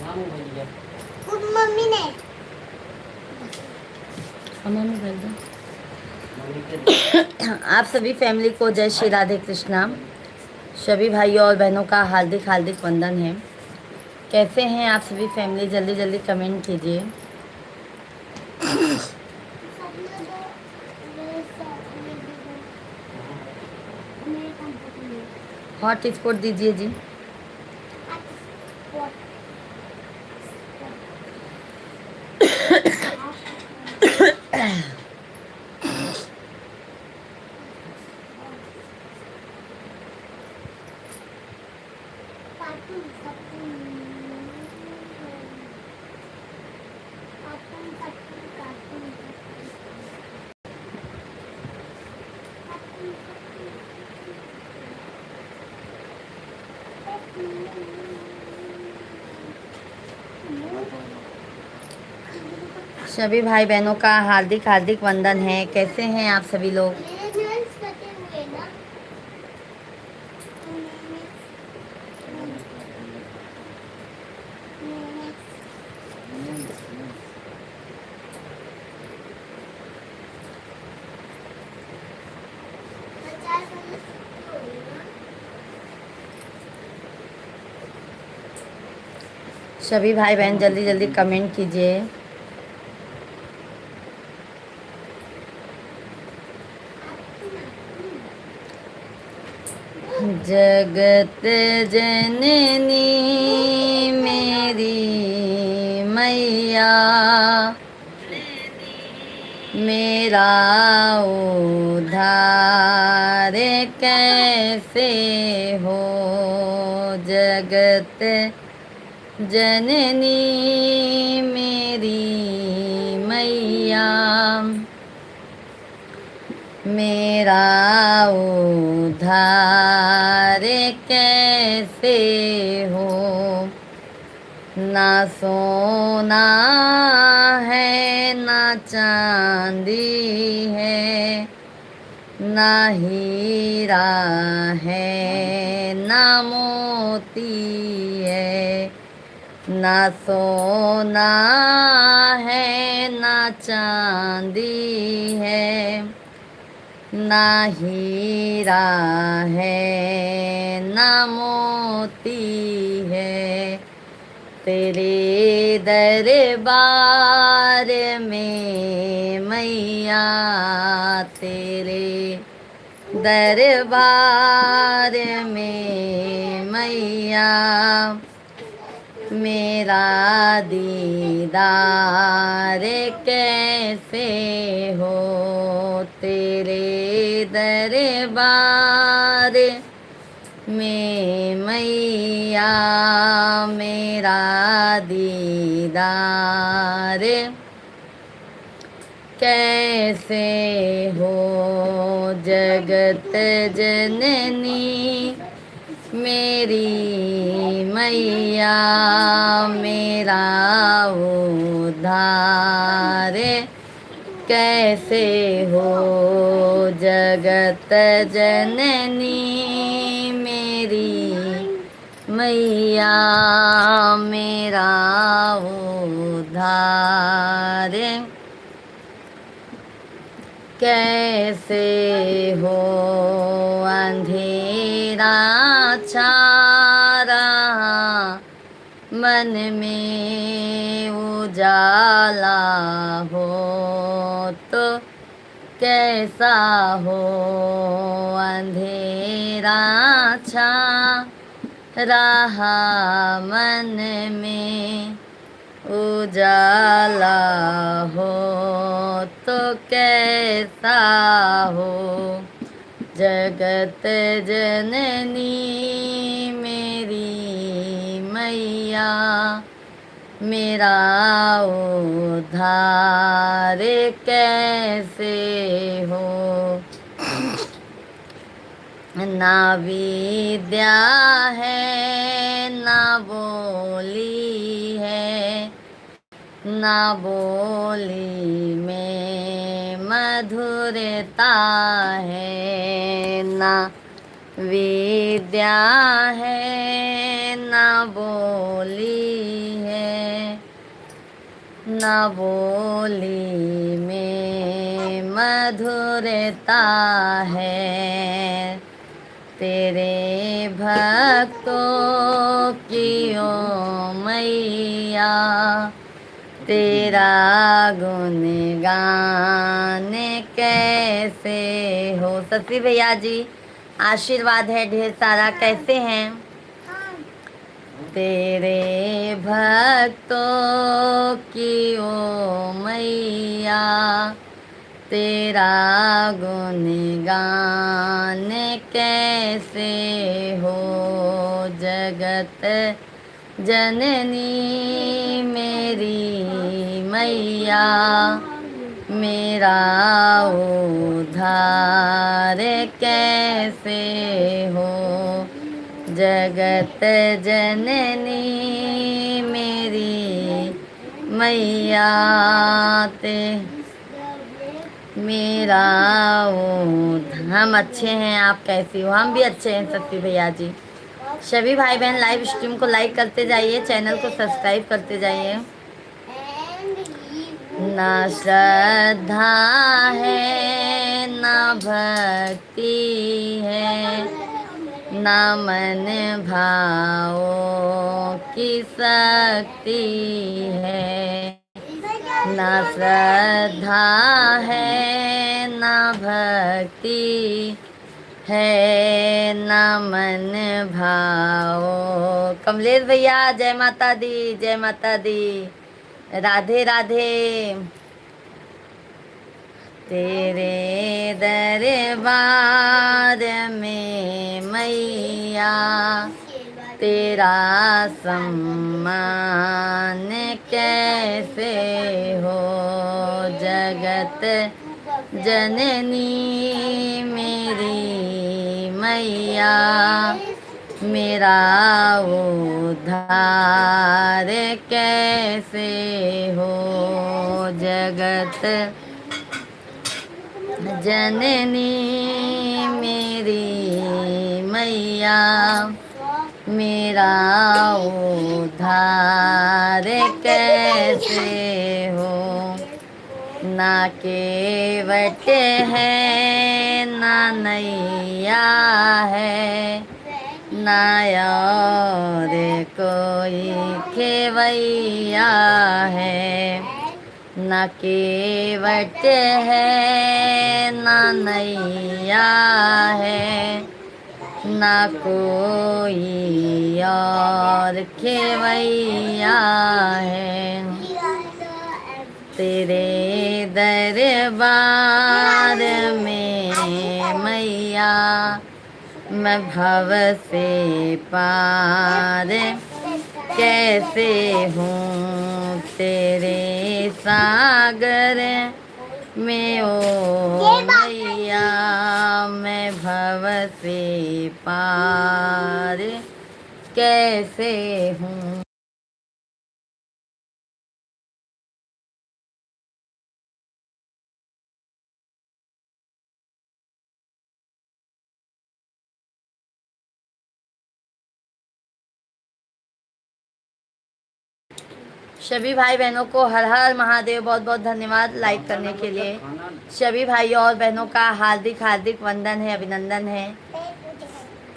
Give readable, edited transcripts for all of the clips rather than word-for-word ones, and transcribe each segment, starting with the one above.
Mummy ने mummy बोल दो। आप सभी फैमिली को जय श्री राधे कृष्णा। सभी भाइयों और बहनों का हार्दिक हार्दिक वंदन है। कैसे हैं आप सभी फैमिली? जल्दी जल्दी कमेंट कीजिए। हॉट स्पॉट दीजिए जी। सभी भाई बहनों का हार्दिक हार्दिक वंदन है। कैसे हैं आप सभी लोग? सभी भाई बहन जल्दी जल्दी कमेंट कीजिए। जगत जननी मेरी मैया, मेरा उद्धार कैसे हो। जगत जननी मेरी मैया, मेरा उद्धार कैसे हो। ना सोना है ना चांदी है, ना हीरा है ना मोती है। ना सोना है ना चांदी है, ना हीरा है ना मोती है। तेरे दरबार में मैया, तेरे दरबार में मैया, मेरा दीदार कैसे हो। तेरे दरबार में मैया, मेरा दीदार कैसे हो। जगत जननी मेरी मैया, मेरा उद्धार कैसे हो। जगत जननी मेरी मैया, मेरा उद्धार कैसे हो। अंधेरा छा रहा, मन में उजाला हो तो कैसा हो। अंधेरा छा रहा, मन में उजाला हो तो कैसा हो। जगत जननी मेरी मैया, मेरा उद्धार कैसे हो। ना विद्या है ना बोली है, ना बोली में मधुरता है। ना विद्या है ना बोली है, न बोली में मधुरता है, तेरे भक्तों की ओ मैया, तेरा गुणगान कैसे हो। सती भैया जी आशीर्वाद है ढेर सारा, कैसे हैं? तेरे भक्तों की ओ मैया, तेरा गुणगान कैसे हो। जगत जननी मेरी मैया, मेरा उद्धार कैसे हो। जगत जननी मेरी मैया, ते मेरा हम अच्छे हैं, आप कैसी हो? हम भी अच्छे हैं सत्ती भैया जी। सभी भाई बहन लाइव स्ट्रीम को लाइक करते जाइए, चैनल को सब्सक्राइब करते जाइए। ना श्रद्धा है ना भक्ति है, ना मन भावों की शक्ति है। ना श्रद्धा है ना भक्ति है, ना मन भाव। कमलेश भैया जय माता दी, जय माता दी, राधे राधे। तेरे दरबार में मैया, तेरा सम्मान कैसे हो। जगत जननी मेरी मैया, मेरा उद्धार कैसे हो। जगत जननी मेरी मैया, मेरा उद्धार कैसे हो। ना केवट है ना नैया है, ना और कोई खेवैया है। ना केवट है ना नैया है, ना कोई और खेवैया है। तेरे दरबार में मैया, मैं भव से पार कैसे हूँ। तेरे सागर में ओ मैया, मैं भव से पार कैसे हूँ। सभी भाई बहनों को हर हर महादेव, बहुत बहुत धन्यवाद लाइक करने के लिए। सभी भाइयों और बहनों का हार्दिक हार्दिक वंदन है, अभिनंदन है।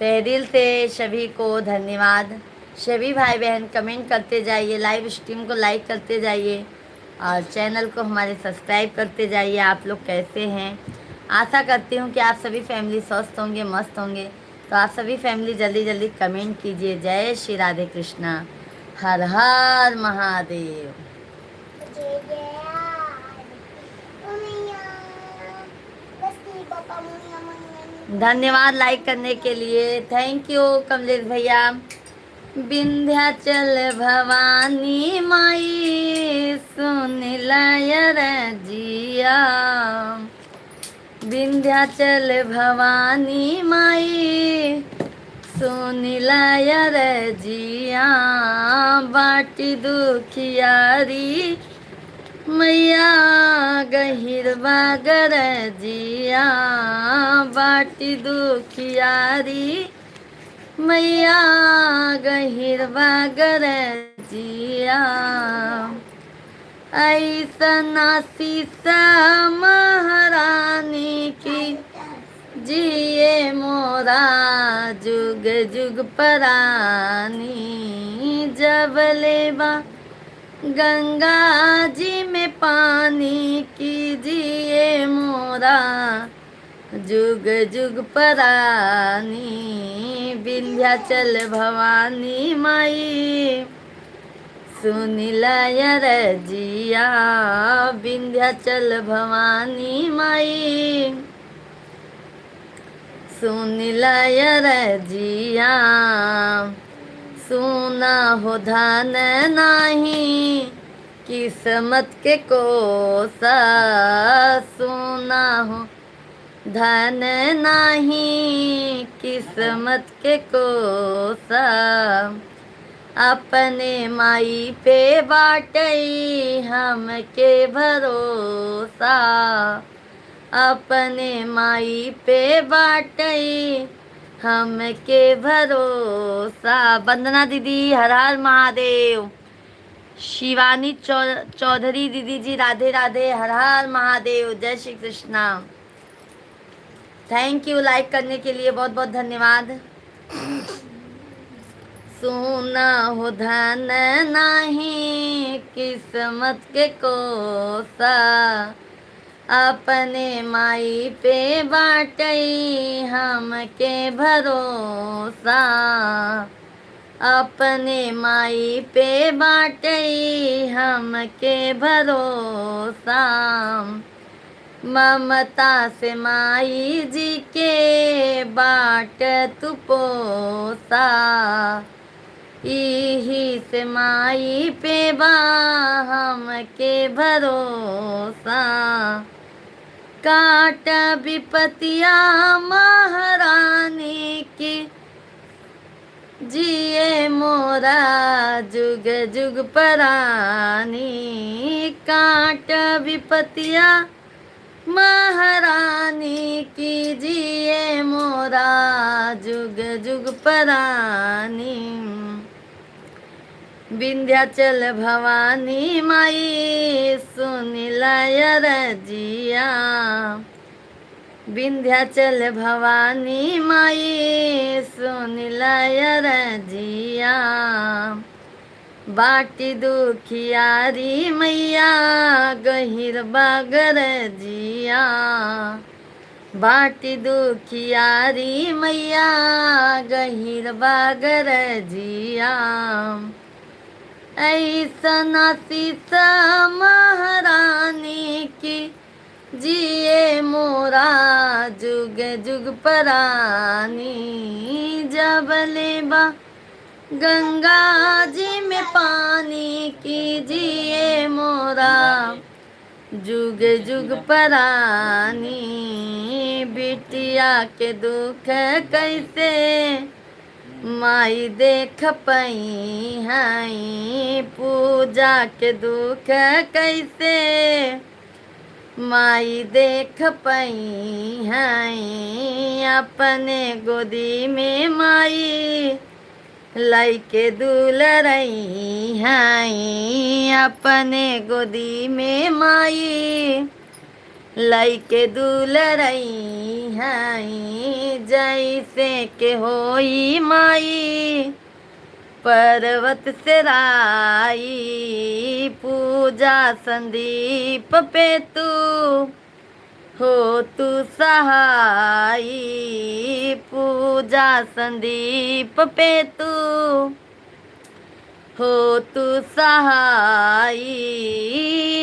तहे दिल से सभी को धन्यवाद। सभी भाई बहन कमेंट करते जाइए, लाइव स्ट्रीम को लाइक करते जाइए और चैनल को हमारे सब्सक्राइब करते जाइए। आप लोग कैसे हैं? आशा करती हूँ कि आप सभी फैमिली स्वस्थ होंगे, मस्त होंगे। तो आप सभी फैमिली जल्दी जल्दी कमेंट कीजिए। जय श्री राधे कृष्णा, हर हर महादेव। धन्यवाद लाइक करने के लिए, थैंक यू कमलेश भैया। विंध्याचल भवानी माई सुन लय रजिया, विंध्याचल भवानी माई सुन लय रजिया। बाटी दुखियारी मैया गहिर बागर जिया, बाटी दुखियारी मैया गहिर बागर जिया। ऐसन आशीष महारानी की जिए मोरा जुग जुग परानी। जब लेबा गंगा जी में पानी कीजिए मोरा जुग जुग परानी। विंध्याचल भवानी माई सुनिला रजिया। विंध्याचल भवानी माई सुनिला रजिया। सुना हो धन नाही किस्मत के कोसा। सुना हो धन नाही किस्मत के कोसा। अपने माई पे बाटई हमके भरोसा। अपने माई पे बाटई हमके भरोसा। वंदना दीदी, हर हर महादेव। शिवानी चौधरी दीदी जी, राधे राधे, हर हर महादेव, जय Shri Krishna. Thank you like करने के लिए, बहुत बहुत धन्यवाद। सुना हो धन नहीं किस्मत के कोसा। अपने माई पे बाटई हमके भरोसा। अपने माई पे बाटई हमके भरोसा। ममता से माई जी के बाट तू पोसा। इही से माई पे बा हमके भरोसा। काट विपतिया महारानी की जिए मोरा जुग जुग परानी। काट विपतिया महारानी की जिए मोरा जुग जुग परानी। विंध्याचल भवानी माई सुनिला रजिया। विंध्याचल भवानी माई सुनिला रजिया। बाटी दुखियारी मैया गहिर बागर जिया। बाटी दुखियारी मैया गहिर बागर जिया। ऐसन आशीष महारानी की जिए मोरा जुग जुग परानी। जब लेबा गंगा जी में पानी कीजिए मोरा जुग जुग परानी। बिटिया के दुख कैसे माई देख पई हैं। पूजा के दुख कैसे माई देख पई हैं। अपने गोदी में माई लइके दुलरई हैं। अपने गोदी में माई लइके दुलरई हैं। जैसे के होई माई पर्वत से राई। पूजा संदीप पे तू हो तू सहाई। पूजा संदीप पे तू हो तू सहाई।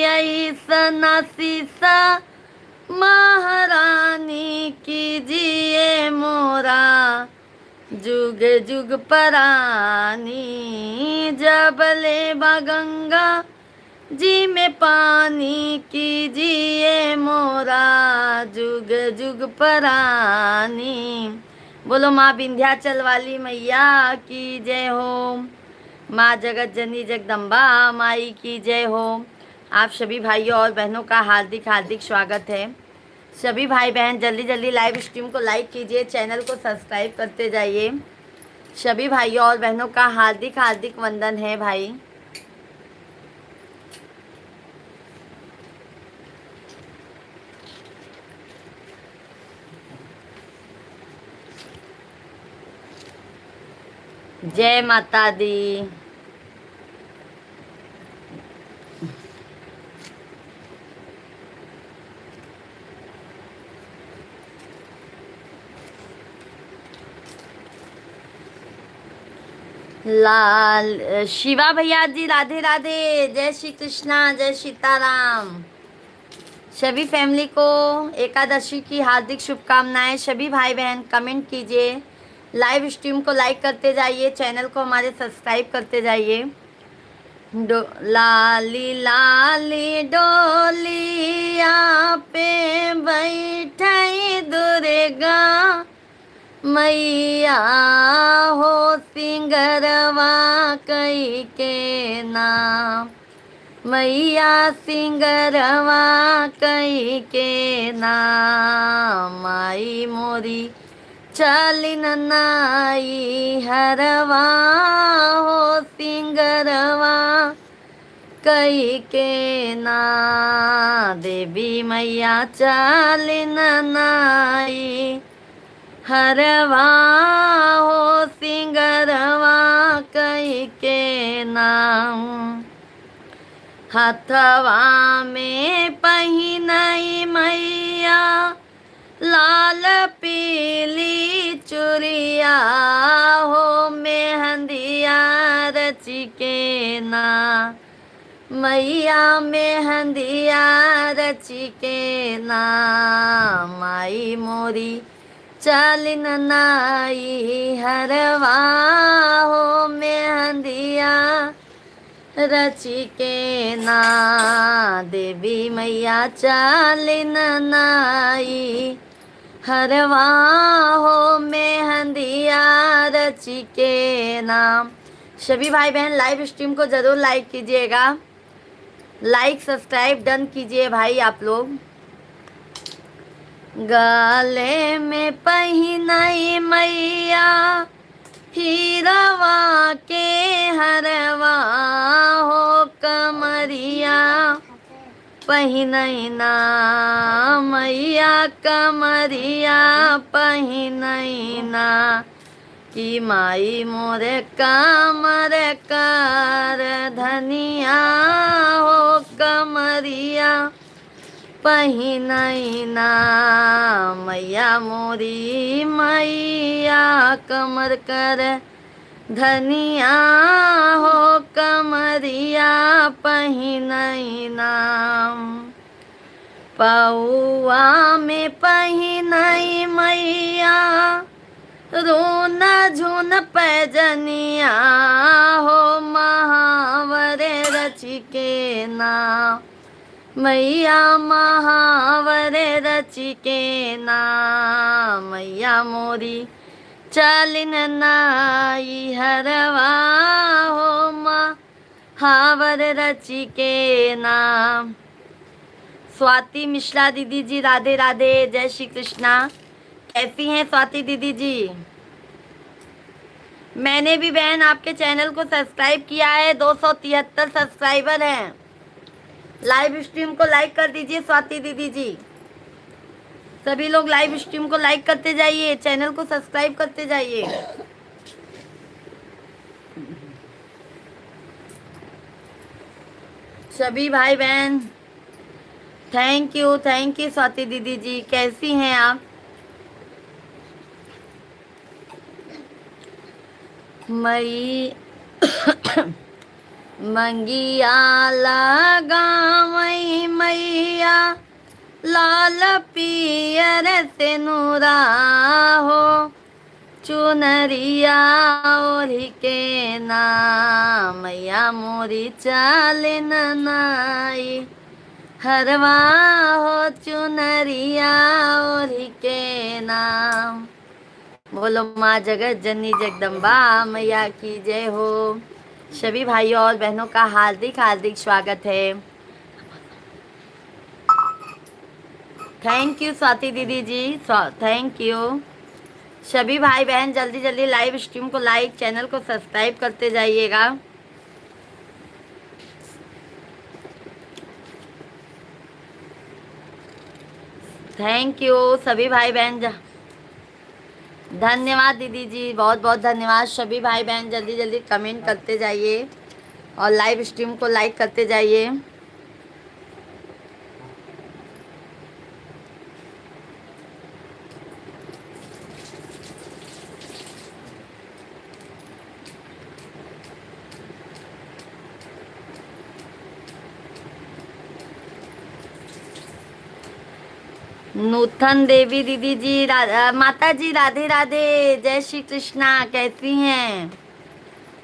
ऐसन आशीष महारानी कीजिए मोरा जुग जुग परानी। जब लेबा गंगा जी में पानी कीजिए मोरा जुग जुग परानी। बोलो माँ विंध्याचल वाली मैया की जय हो। माँ जगत जननी जगदम्बा माई की जय हो। आप सभी भाइयों और बहनों का हार्दिक हार्दिक स्वागत है। सभी भाई बहन जल्दी जल्दी लाइव स्ट्रीम को लाइक कीजिए, चैनल को सब्सक्राइब करते जाइए। सभी भाइयों और बहनों का हार्दिक हार्दिक वंदन है भाई। जय माता दी। लाल शिवा भैया जी राधे राधे, जय श्री कृष्णा, जय सीताराम। सभी फैमिली को एकादशी की हार्दिक शुभकामनाएं। सभी भाई बहन कमेंट कीजिए, लाइव स्ट्रीम को लाइक करते जाइए, चैनल को हमारे सब्सक्राइब करते जाइए। लाली लाली डोलिया पे बैठी दुर्गा मैया हो, सिंगरवा कई के नाम। मैया सिंगरवा कई के नाम। माई मोरी चालिन नाई हरवा हो, सिंगरवा कई के ना। देवी मैया चालिन नाई हरवा हो, सिंगरवा कई के नाम। हथवा में पहिनई मैया लाल पीली चुरिया हो, मेहंदिया रची के ना। मैया मेहंदिया रची के ना। माई मोरी चालिन नाई हरवा हो, मेहंदिया रची के ना। देवी मैया चालिन नाई हरवा हो, मेहंदिया रची के नाम। सभी भाई बहन लाइव स्ट्रीम को जरूर लाइक कीजिएगा, लाइक सब्सक्राइब डन कीजिए भाई आप लोग। गले में पहिनई मैया हीरवा के हरवा हो, कमरिया पहिनई ना मैया कमरिया पहिनई ना। कि माई मोरे कमर कर धनिया हो, कमरिया पहिनई ना। मैया मोरी मैया कमर कर धनिया हो, कमरिया पहिनई ना। पौआ में पहिनई मैया रोन झुन पैजनिया हो, महावरे रची के ना। मैया महावरे रची के ना। मैया मोरी चालिन नाई हरवा हो, महावर रची के नाम। स्वाति मिश्रा दीदी जी राधे राधे, जय श्री कृष्णा। कैसी हैं स्वाति दीदी जी? मैंने भी बहन आपके चैनल को सब्सक्राइब किया है, 273 सब्सक्राइबर हैं। लाइव स्ट्रीम को लाइक कर दीजिए स्वाति दीदी जी। सभी लोग लाइव स्ट्रीम को लाइक करते जाइए, चैनल को सब्सक्राइब करते जाइए। सभी भाई बहन थैंक यू स्वाति दीदी जी। कैसी हैं आप? मई मंगिया लगावई मैया लाल पियर से नूरा हो, चुनरिया ओढ़ी के ना। मैया मोरी चालिन नाई हरवा हो, चुनरिया ओढ़ी के नाम। बोलो माँ जगत जननी जगदम्बा मैया की जय हो। सभी भाइयों और बहनों का हार्दिक हार्दिक स्वागत है। थैंक यू स्वाति दीदी जी, थैंक यू। सभी भाई बहन जल्दी जल्दी लाइव स्ट्रीम को लाइक, चैनल को सब्सक्राइब करते जाइएगा। थैंक यू सभी भाई बहन। धन्यवाद दीदी जी, बहुत बहुत धन्यवाद। सभी भाई बहन जल्दी जल्दी कमेंट करते जाइए और लाइव स्ट्रीम को लाइक करते जाइए। नूतन देवी दीदी जी, माता जी राधे राधे, जय श्री कृष्णा। कैसी हैं,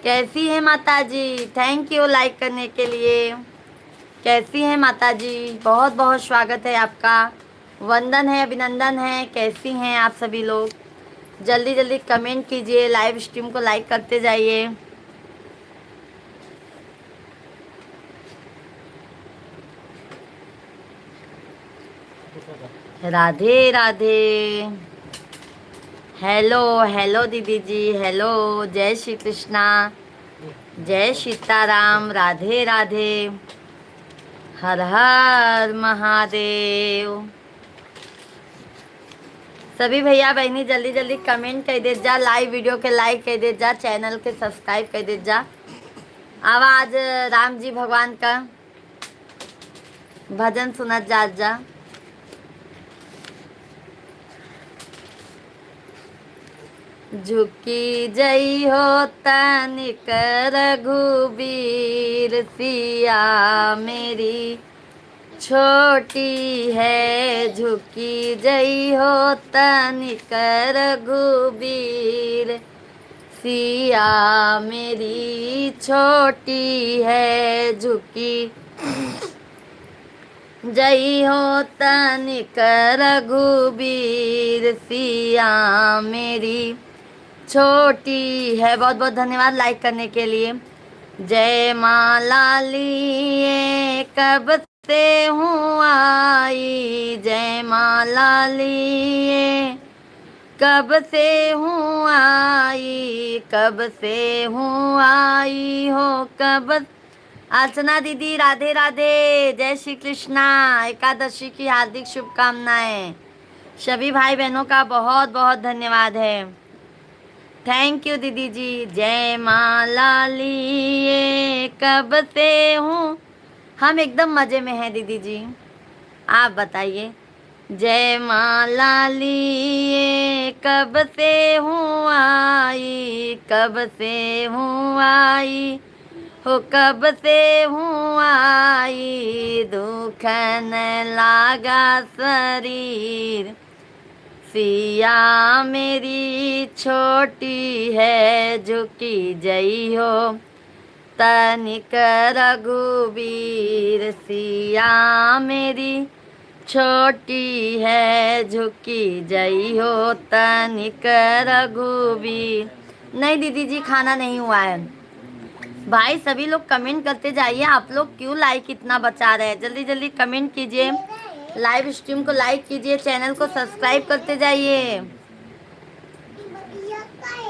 कैसी हैं माता जी? थैंक यू लाइक करने के लिए। कैसी हैं माता जी? बहुत बहुत स्वागत है आपका, वंदन है, अभिनंदन है। कैसी हैं आप सभी लोग? जल्दी जल्दी कमेंट कीजिए, लाइव स्ट्रीम को लाइक करते जाइए। राधे राधे। हेलो हेलो दीदी जी, हेलो, जय श्री कृष्णा, जय सीताराम, राधे राधे, हर हर महादेव। सभी भैया बहनी जल्दी जल्दी कमेंट कर दे जा, लाइव वीडियो के लाइक कर दे जा, चैनल के सब्सक्राइब कर दे जा। आवाज राम जी भगवान का भजन सुनत जा। झुकी जई हो तनिक रघुबीर, सिया मेरी छोटी है। झुकी जई हो तनिक रघुबीर, सिया मेरी छोटी है। झुकी जई हो तनिक रघुबीर, सिया मेरी छोटी है। बहुत बहुत धन्यवाद लाइक करने के लिए। जय माँ लाली कब से हूँ आई, जय माँ लाली कब से हूँ आई, कब से हूँ आई हो कब। अर्चना दीदी राधे राधे, जय श्री कृष्णा। एकादशी की हार्दिक शुभकामनाएं। सभी भाई बहनों का बहुत बहुत धन्यवाद है। थैंक यू दीदी जी। जय माँ लाली कब से हूँ, हम एकदम मज़े में हैं दीदी जी, आप बताइए। जय माँ लाली कब से हूँ आई, कब से हूँ आई हो कब से हूँ आई। दुखन लागा शरीर, सिया मेरी छोटी है। झुकी जई हो तनिक रघुबीर, सिया मेरी छोटी है। झुकी जई हो तनिक रघुबीर। नहीं दीदी जी, खाना नहीं हुआ है। भाई सभी लोग कमेंट करते जाइए। आप लोग क्यों लाइक इतना बचा रहे हैं? जल्दी जल्दी कमेंट कीजिए, लाइव स्ट्रीम को लाइक कीजिए, चैनल को सब्सक्राइब करते जाइए।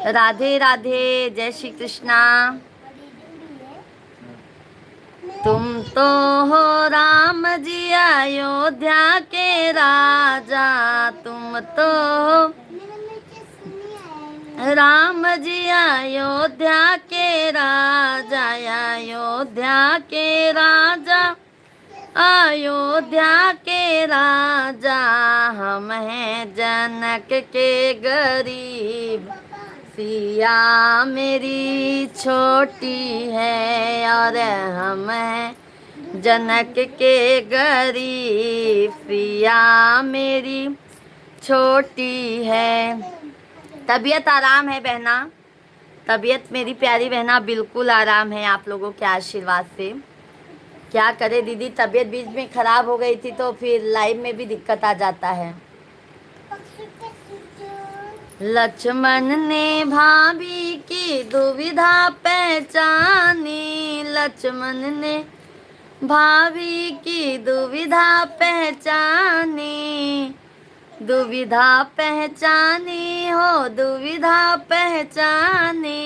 राधे राधे, जय श्री कृष्णा। तुम तो हो राम जी अयोध्या के राजा, तुम तो हो राम जी अयोध्या के राजा, अयोध्या के राजा, अयोध्या के राजा। हम हैं जनक के गरीब, सिया मेरी छोटी है। और हम हैं जनक के गरीब, सिया मेरी छोटी है। तबीयत आराम है बहना, तबीयत मेरी प्यारी बहना बिल्कुल आराम है आप लोगों के आशीर्वाद से। क्या करे दीदी, तबीयत बीच में खराब हो गई थी तो फिर लाइव में भी दिक्कत आ जाता है। लक्ष्मण ने भाभी की दुविधा पहचानी, लक्ष्मण ने भाभी की दुविधा पहचानी, दुविधा पहचानी हो दुविधा पहचानी।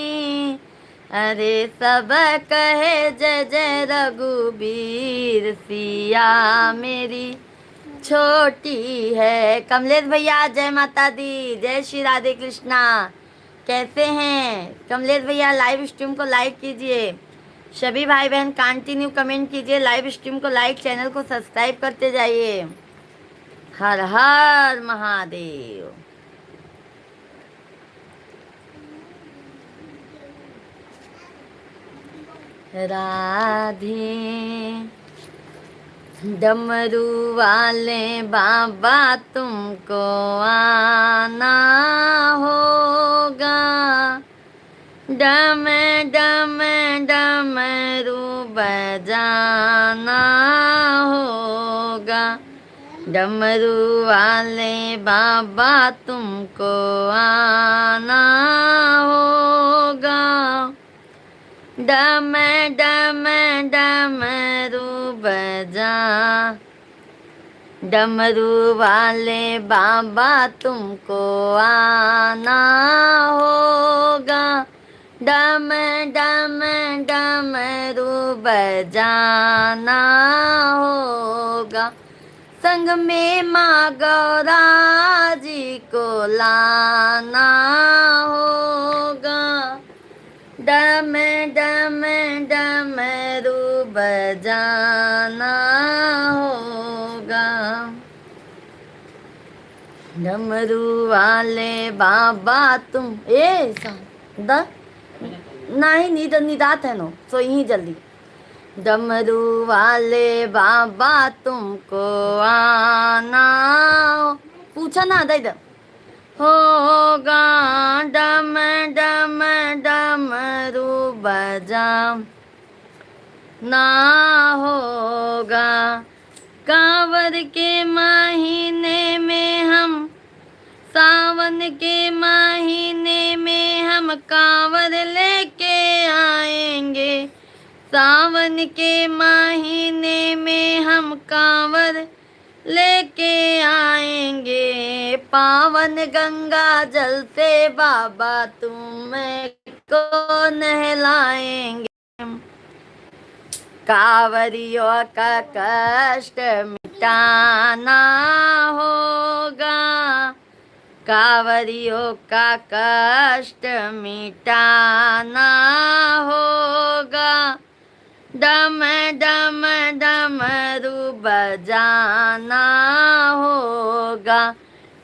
अरे सब कहे जय जय रघुबीर, सिया मेरी छोटी है। कमलेश भैया जय माता दी, जय श्री राधे कृष्णा। कैसे हैं कमलेश भैया? लाइव स्ट्रीम को लाइक कीजिए। सभी भाई बहन कंटिन्यू कमेंट कीजिए, लाइव स्ट्रीम को लाइक, चैनल को सब्सक्राइब करते जाइए। हर हर महादेव। राधे डमरू वाले बाबा तुमको आना होगा, डम डम डमरू बजाना होगा। डमरू वाले बाबा तुमको आना होगा, डम डम डमरू बजा। डमरू वाले बाबा तुमको आना होगा, डम डम डमरू बजाना होगा। संग में माँ गौरा जी को लाना होगा, डम डम डमरू बजाना होगा। डमरू वाले बाबा तुम द नहीं निदात है नो तो यही जल्दी। डमरू वाले बाबा तुमको आना पूछा ना इधर होगा, डम डम डमरू बजा ना होगा। कांवर के महीने में हम, सावन के महीने में हम कांवर लेके आएंगे। सावन के महीने में हम कांवर लेके आएंगे। पावन गंगा जल से बाबा तुमको नहलाएंगे। कांवरियों का कष्ट मिटाना होगा, कांवरियों का कष्ट मिटाना होगा। डम डम डमरू बजाना होगा।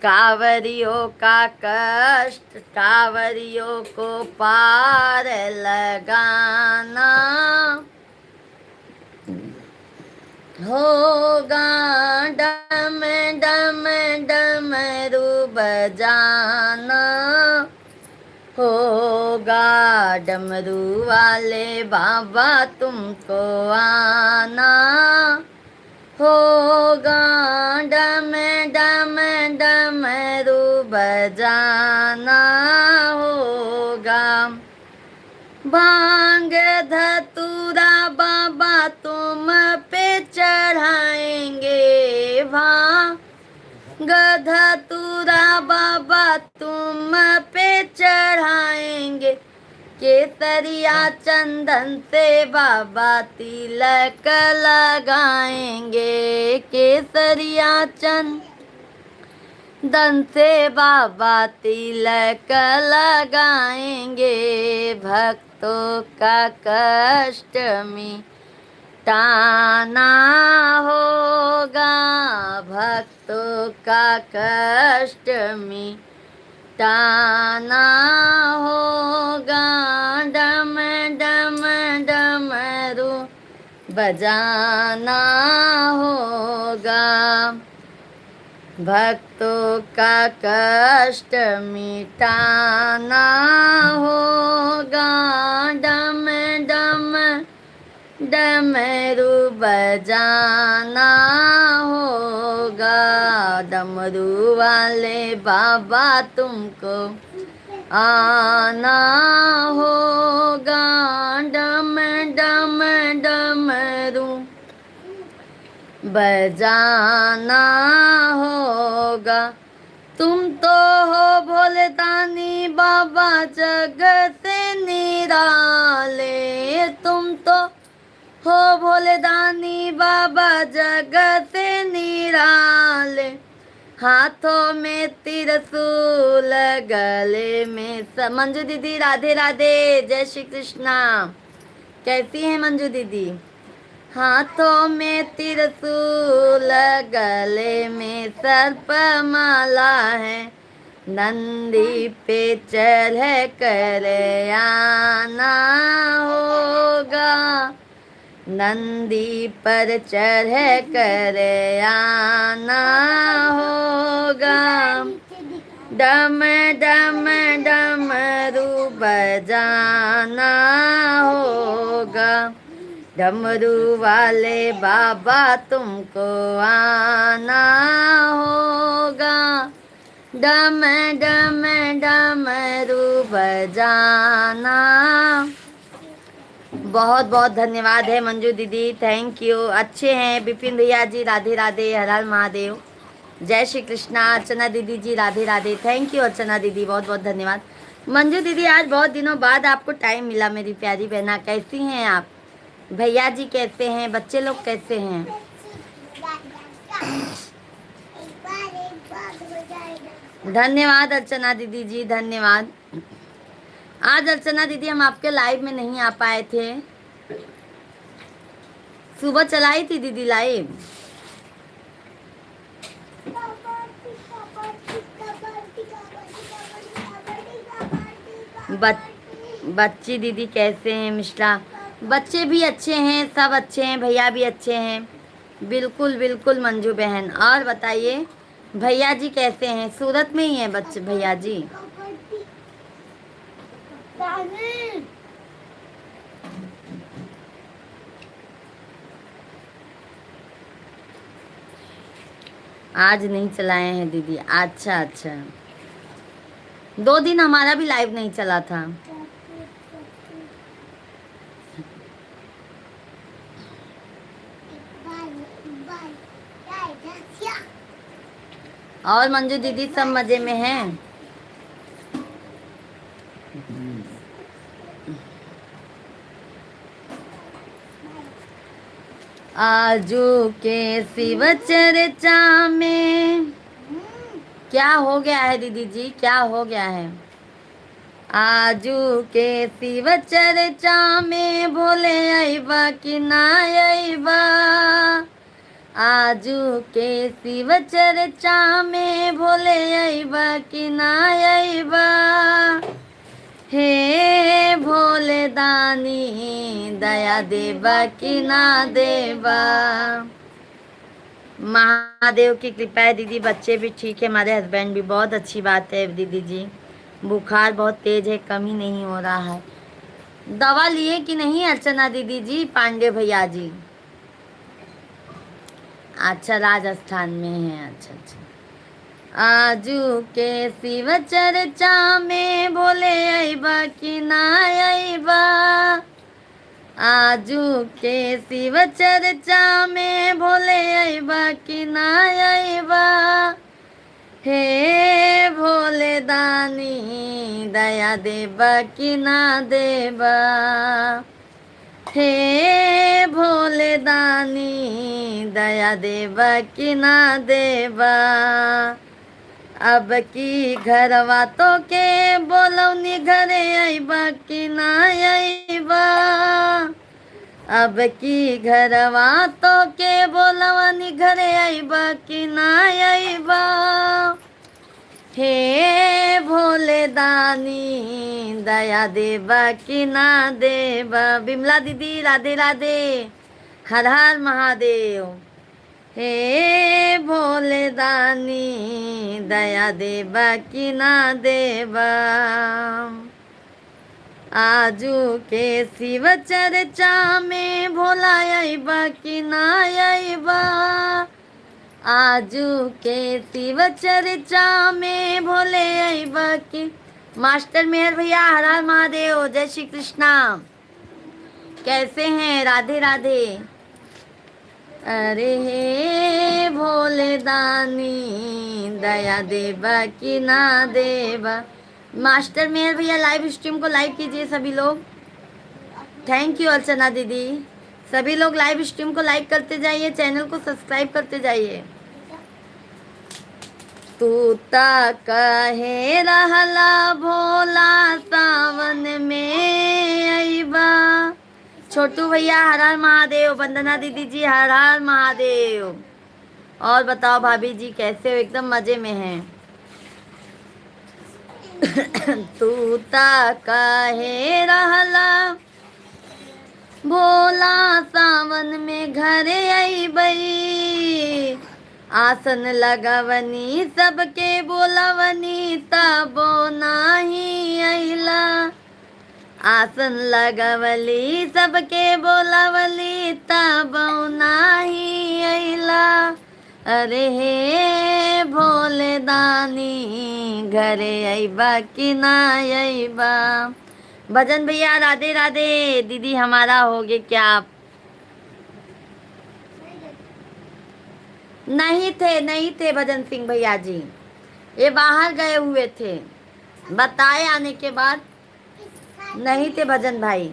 कांवरियों का कष्ट, कांवरियों को पार लगाना होगा। डम डम डमरू बजाना होगा। डमरू वाले बाबा तुमको आना होगा, डम डम डमरू बजाना होगा। भांग धतूरा बाबा तुम पे चढ़ाएंगे, भांग धतूरा बाबा तुम पे चढ़ाएंगे। केसरिया चंदन से बाबा तिलक लगाएंगे। केसरिया चंदन से बाबा तिलक लगाएंगे। भक्तों का कष्ट मिटाना होगा, भक्तों का कष्ट मिटाना होगा। डम डम डमरू बजाना होगा। भक्तों का कष्ट मिटाना होगा। डम डम डमरू बजाना होगा। डमरू वाले बाबा तुमको आना होगा, डम डम डमरू बजाना होगा। तुम तो हो भोले दानी बाबा जग से निराले, तुम तो हो भोले दानी बाबा जगत निराले, हाथों में त्रिशूल गले में मंजू दीदी राधे राधे, जय श्री कृष्णा। कैसी है मंजू दीदी? हाथों में त्रिशूल गले में सर्प माला है, नंदी पे चढ़ कर आना होगा, नंदी पर चढ़ कर आना होगा, डम डम डमरू बजाना होगा, डमरू वाले बाबा तुमको आना होगा, डम डम डमरू बजाना। बहुत बहुत धन्यवाद है मंजू दीदी, थैंक यू। अच्छे हैं विपिन भैया जी, राधे राधे, हर हर महादेव, जय श्री कृष्णा। अर्चना दीदी जी राधे राधे, थैंक यू अर्चना दीदी, बहुत बहुत धन्यवाद। मंजू दीदी आज बहुत दिनों बाद आपको टाइम मिला मेरी प्यारी बहना, कैसी हैं आप? भैया जी कैसे हैं? बच्चे लोग कैसे हैं? धन्यवाद अर्चना दीदी जी, धन्यवाद। आज अर्चना दीदी हम आपके लाइव में नहीं आ पाए थे, सुबह चलाई थी दीदी लाइव। बच्ची दीदी कैसे हैं? मिश्रा बच्चे भी अच्छे हैं, सब अच्छे हैं, भैया भी अच्छे हैं, बिल्कुल बिल्कुल मंजू बहन। और बताइए भैया जी कैसे हैं? सूरत में ही हैं बच्चे भैया जी? आज नहीं चलाए हैं दीदी, अच्छा अच्छा, 2 दिन हमारा भी लाइव नहीं चला था। और मंजू दीदी सब मजे में हैं? आजू के शिव चर्चा में क्या हो गया है दीदी जी, क्या हो गया है? आजू के शिव चर्चा में भोले अइबा कि ना अइबा, आजू के शिव चर्चा में भोले अइबा कि ना अइबा, हे भोले दानी दया देबा कि ना देबा। महादेव की कृपा है दीदी, बच्चे भी ठीक है, हमारे हस्बैंड भी, बहुत अच्छी बात है दीदी जी। बुखार बहुत तेज है, कम ही नहीं हो रहा है। दवा लिए कि नहीं अर्चना दीदी जी? पांडे भैया जी अच्छा राजस्थान में है, अच्छा अच्छा। आजू के शिव चर्चा में भोले अइबा कि ना अइबा, आजू के शिव चर्चा में भोले अइबा कि ना अइबा, हे भोले दानी दया देबा कि ना देबा, हे भोले दानी दया देबा कि ना देबा। अब की घरवा तो के बोलौनी घरे अइबा कि ना अइबा, अब की घरवा तो के बोलवनी घरे अइबा कि ना अइबा, हे भोले दानी दया देबा कि ना देबा। बिमला दीदी राधे राधे, हर हर महादेव, हे भोले दानी दया देबा कि ना देबा। आजू के शिव चर्चा में भोला अइबा कि ना अइबा, आजू के शिव चर्चा में भोले अइबा कि। मास्टर मेहर भैया हर हर महादेव, जय श्री कृष्णा, कैसे हैं? राधे राधे। अरे हे भोले दानी दया देबा कि ना देबा। मास्टर मेहर भैया लाइव स्ट्रीम को लाइक कीजिए सभी लोग, थैंक यू अर्चना दीदी, सभी लोग लाइव स्ट्रीम को लाइक करते जाइए, चैनल को सब्सक्राइब करते जाइए। तू ता कहे रहला भोला सावन में अइबा। छोटू भैया हर हर महादेव, वंदना दीदी जी हर हर महादेव। और बताओ भाभी जी कैसे हो? एकदम मजे में हैं। तू ता कहे रहला भोला सावन में घरे अइबई। आसन लगवनी सबके बोलवनी तबो नाही अइला। आसन लगवली सबके बोलवली तबो नाही अइला। अरे हे भोले दानी घरे अइबा कि ना अइबा। भजन भैया राधे राधे। दीदी हमारा हो गए क्या आप? नहीं थे भजन सिंह भैया जी, ये बाहर गए हुए थे, बताए आने के बाद। नहीं थे भजन भाई।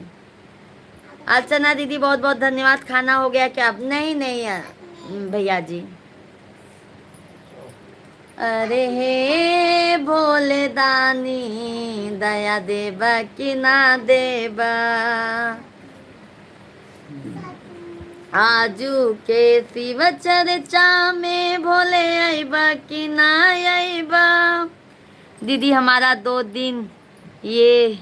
अर्चना दीदी बहुत बहुत धन्यवाद। खाना हो गया क्या? नहीं भैया जी। अरे हे भोले दानी दया देबा कि ना देबा। आजू के शिव चर्चा में भोले अइबा कि ना अइबा। दीदी हमारा 2 दिन ये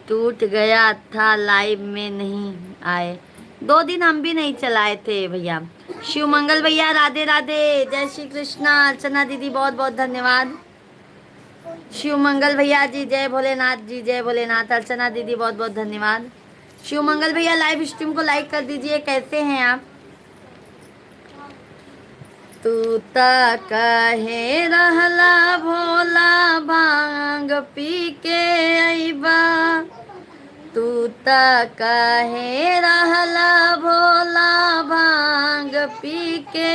टूट गया था, लाइव में नहीं आए। 2 दिन हम भी नहीं चलाए थे भैया। शिव मंगल भैया राधे राधे। जय श्री कृष्णा। अर्चना दीदी बहुत बहुत धन्यवाद। शिव मंगल भैया जी जय भोलेनाथ जी, जय भोलेनाथ। अर्चना दीदी बहुत बहुत धन्यवाद। शिव मंगल भैया लाइव स्ट्रीम को लाइक कर दीजिए। कैसे हैं आप? तू ता कहे रहला भोला भांग पी के अइबा। तू ता कहे रहला भोला भांग पी के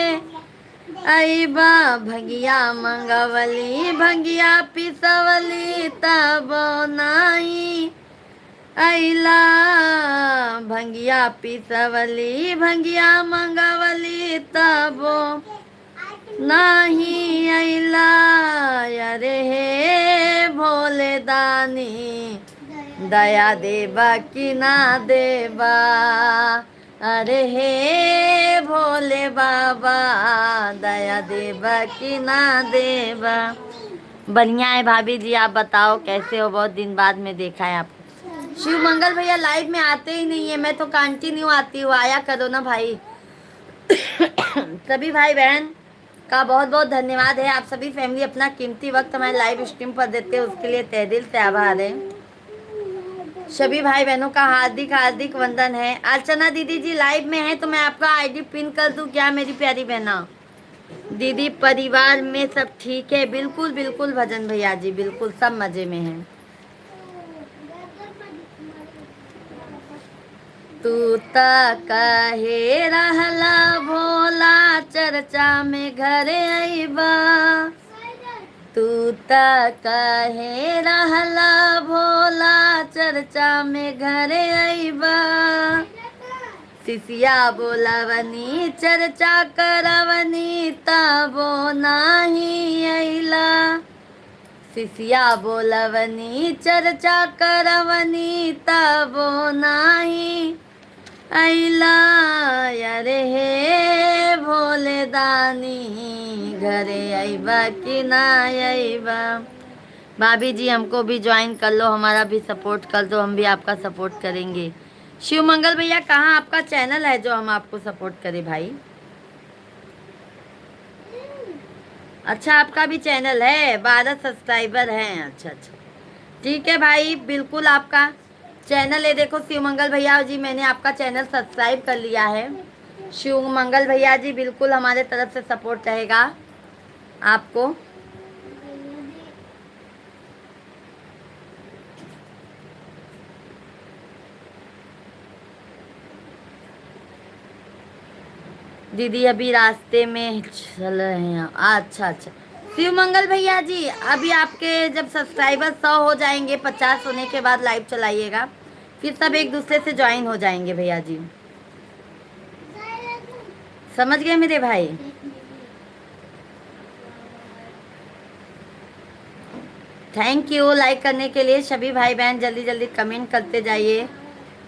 अइबा। भंगिया मंगवली भंगिया पिसवली तब नाही अइला। भंगिया पिसवली भंगिया मंगवली तब नाही अइला। अरे हे भोले दानी दया देबा कि ना देबा। अरे हे भोले बाबा दया देबा कि ना देबा। बढ़िया है भाभी जी, आप बताओ कैसे हो? बहुत दिन बाद में देखा है आपको। शिव मंगल भैया लाइव में आते ही नहीं है, मैं तो कंटिन्यू आती हूँ, आया करो ना भाई। सभी भाई बहन का बहुत बहुत धन्यवाद है। आप सभी फैमिली अपना कीमती वक्त हमारे लाइव स्ट्रीम पर देते हैं, उसके लिए तहे दिल से आभार है। सभी भाई बहनों का हार्दिक हार्दिक वंदन है। अर्चना दीदी जी लाइव में है तो मैं आपका आईडी पिन कर दूं क्या मेरी प्यारी बहना? दीदी परिवार में सब ठीक है? बिल्कुल बिल्कुल भजन भैया जी, बिल्कुल सब मजे में हैं। तू ता कहे रहला भोला चर्चा में घरे अइबा। तू ता कहे रहला भोला चर्चा में घरे अइबा। शिष्या बोलावनी चर्चा करवनी तबो नाही अइला। शिष्या बोलवनी चर्चा करवनी तबो नाही अइला। अरे हे भोले दानी घरे अइबा कि ना अइबा। भाभी जी हमको भी ज्वाइन कर लो, हमारा भी सपोर्ट कर दो, हम भी आपका सपोर्ट करेंगे। शिव मंगल भैया कहाँ आपका चैनल है जो हम आपको सपोर्ट करें भाई? अच्छा आपका भी चैनल है, 12 सब्सक्राइबर हैं। अच्छा ठीक है भाई, बिल्कुल आपका चैनल है। देखो शिव मंगल भैया जी मैंने आपका चैनल सब्सक्राइब कर लिया है। शिव मंगल भैया जी बिल्कुल हमारे तरफ से सपोर्ट रहेगा आपको। दीदी अभी रास्ते में चल रहे हैं। अच्छा शिव मंगल भैया जी अभी आपके जब सब्सक्राइबर 100 हो जाएंगे, 50 होने के बाद लाइव चलाइएगा, फिर सब एक दूसरे से ज्वाइन हो जाएंगे भैया जी। समझ गए मेरे भाई? थैंक यू लाइक करने के लिए सभी भाई बहन, जल्दी जल्दी कमेंट करते जाइए,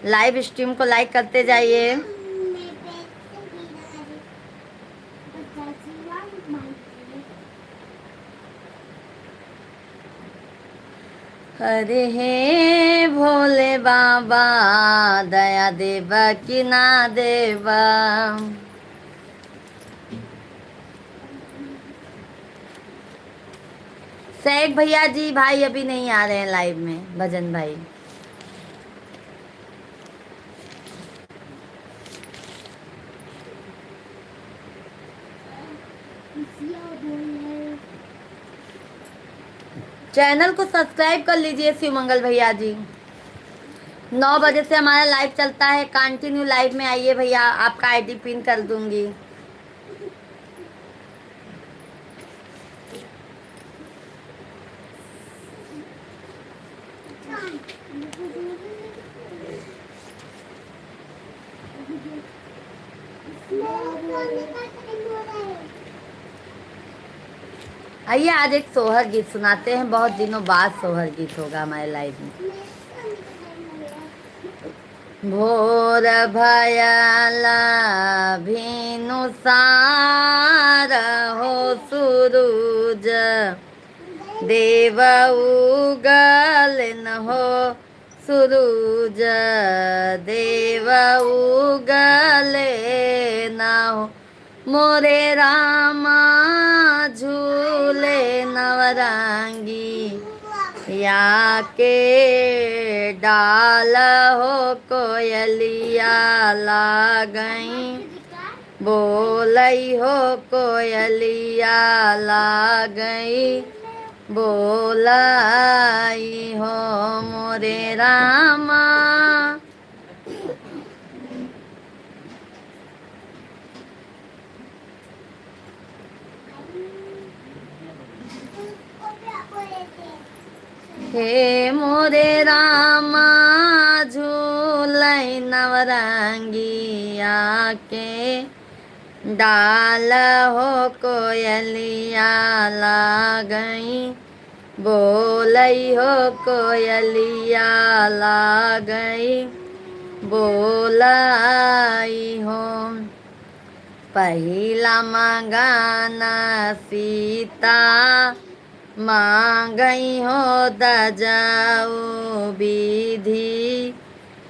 लाइव स्ट्रीम को लाइक करते जाइए। हरे हे भोले बाबा, दया देवा कि ना देवा। शेख भैया जी भाई अभी नहीं आ रहे हैं लाइव में, भजन भाई। चैनल को सब्सक्राइब कर लीजिए शिवमंगल भैया जी। 9 बजे से हमारा लाइव चलता है, कंटिन्यू लाइव में आइए भैया, आपका आईडी पिन कर दूंगी। आइए आज एक सोहर गीत सुनाते हैं, बहुत दिनों बाद सोहर गीत होगा हमारे लाइव में। भोर भयला भिनु सार हो सूरज, देव उगल न हो सूरज, देव उगले न हो, मोरे रामा झूले नवरंगी, या के डाल हो कोयलिया लागई, बोलई हो कोयलिया लागई, बोलाई हो मोरे रामा। हे मोरे रामा झूलै नवरंगिया के, डाल हो कोयलिया लागई, बोलई हो कोयलिया लागई, बोलाई हो। पहिला मंगाना सीता मांगई हो दजाऊ विधि,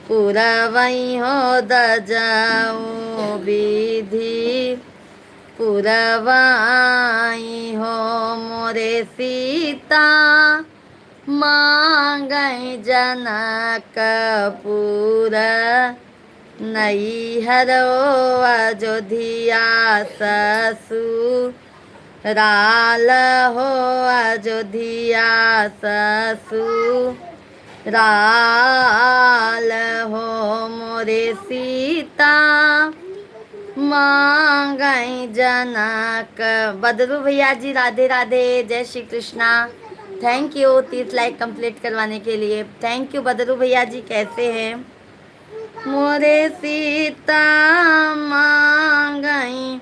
पुरवई हो दजाऊ विधि, पुरवाई हो मोरे सीता, मांगई जनकपुर, नैहरो अयोध्या ससुर, राल हो अयोध्या ससुर, राल हो मोरे सीता, मांगई जनक। बदरू भैया जी राधे राधे, जय Shri Krishna. Thank you 30 like complete करवाने के लिए, थैंक यू बदरू भैया जी। कैसे हैं? मोरे सीता मांगई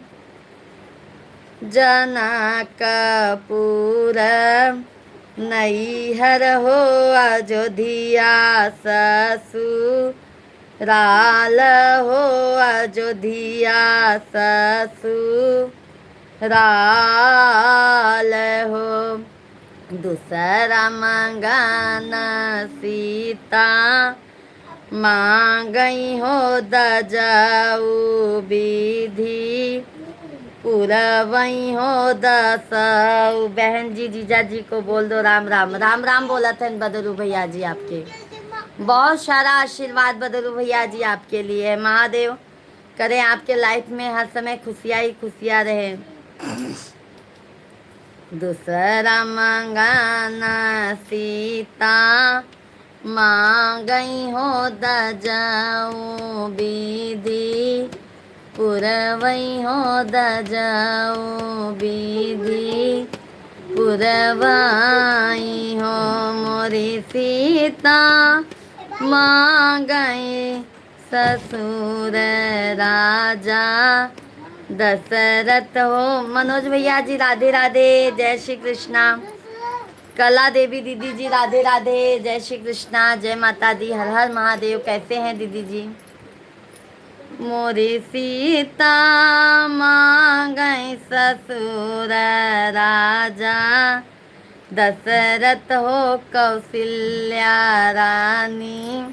जनकपुर, नैहर हो अयोध्या ससुर, राल हो अयोध्या ससुर, राल हो। दूसरा मंगाना सीता, मांगई हो दजाऊ विधि, पुरवई हो दसाऊ। बहन जी जीजा जी को बोल दो राम राम। राम राम बोला था बदरू भैया जी आपके, बहुत सारा आशीर्वाद बदरू भैया जी आपके लिए। महादेव करें आपके लाइफ में हर समय खुशियाँ ही खुशियाँ रहे। दूसरा मंगाना सीता, मांगई हो दजाऊ विधि, पुरवई हो दजाऊ विधि, पुरवाई हो मोरी सीता, मांगई ससुर राजा, दशरथ हो। मनोज भैया जी राधे राधे, जय श्री कृष्णा। कला देवी दीदी जी राधे राधे, जय श्री कृष्णा, जय माता दी, हर हर महादेव। कैसे हैं दीदी जी? मोरी सीता मांगई ससुर राजा, दशरथ हो कौशल्या रानी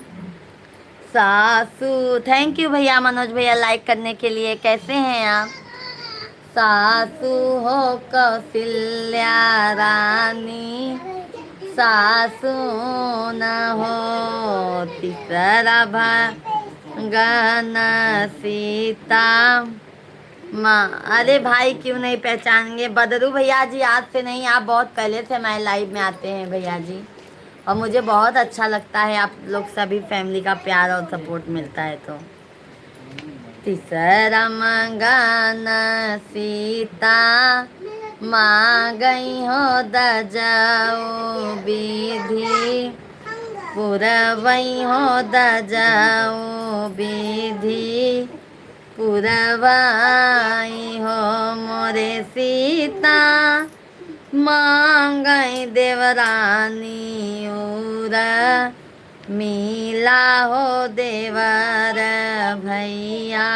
सासू। थैंक यू भैया, मनोज भैया लाइक करने के लिए। कैसे हैं आप? सासू हो कौशल्या रानी, सासू न हो तीसरा भगन सीता माँ। अरे भाई क्यों नहीं पहचानेंगे? बदरू भैया जी आज से नहीं, आप बहुत पहले से हमारे लाइव में आते हैं भैया जी, और मुझे बहुत अच्छा लगता है आप लोग सभी फैमिली का प्यार और सपोर्ट मिलता है। तो तीसरा मंगन सीता माँ गई हो दजाऊ विधि, पुरवई हो दजाऊ विधि, पुरवाई हो मोरे सीता मांगई देवरानी उर, मिला हो देवर भैया,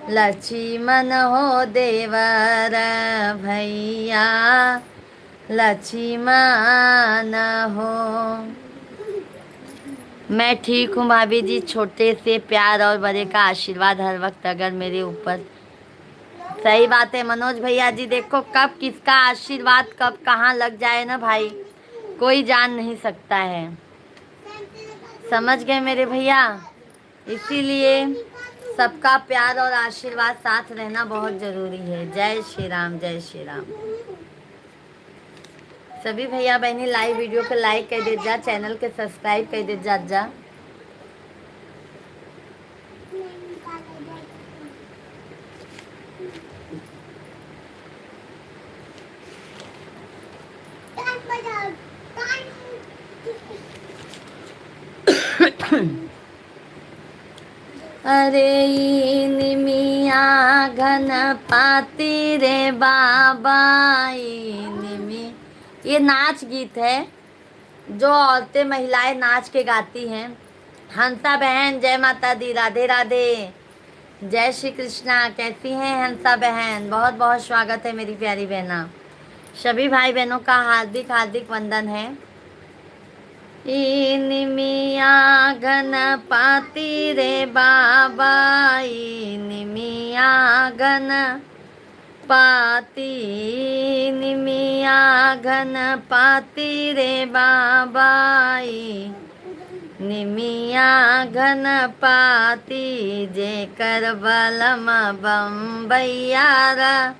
लक्ष्मण हो देवर भैया, लक्ष्मण हो। मैं ठीक हूँ भाभी जी, छोटे से प्यार और बड़े का आशीर्वाद हर वक्त अगर मेरे ऊपर। सही बात है मनोज भैया जी, देखो कब किसका आशीर्वाद कब कहाँ लग जाए ना भाई, कोई जान नहीं सकता है। समझ गए मेरे भैया? इसीलिए सबका प्यार और आशीर्वाद साथ रहना बहुत जरूरी है। जय श्री राम, जय श्री राम। सभी भैया बहनी लाइव वीडियो को लाइक कर दे जा, चैनल के सब्सक्राइब कर दे जा। अरे निमिया घन पाती रे बाबा निमी। ये नाच गीत है जो औरतें महिलाएं नाच के गाती हैं। हंसा बहन जय माता दी, राधे राधे, जय श्री कृष्णा। कैसी हैं हंसा बहन? बहुत बहुत स्वागत है मेरी प्यारी बहना। सभी भाई बहनों का हार्दिक हार्दिक वंदन है। निमिया घन पाती रे बाबा, निमिया घन पाती, निमिया घन पाती रे बाबा, निमिया घन पाती, जे कर बलम बम्बैयारा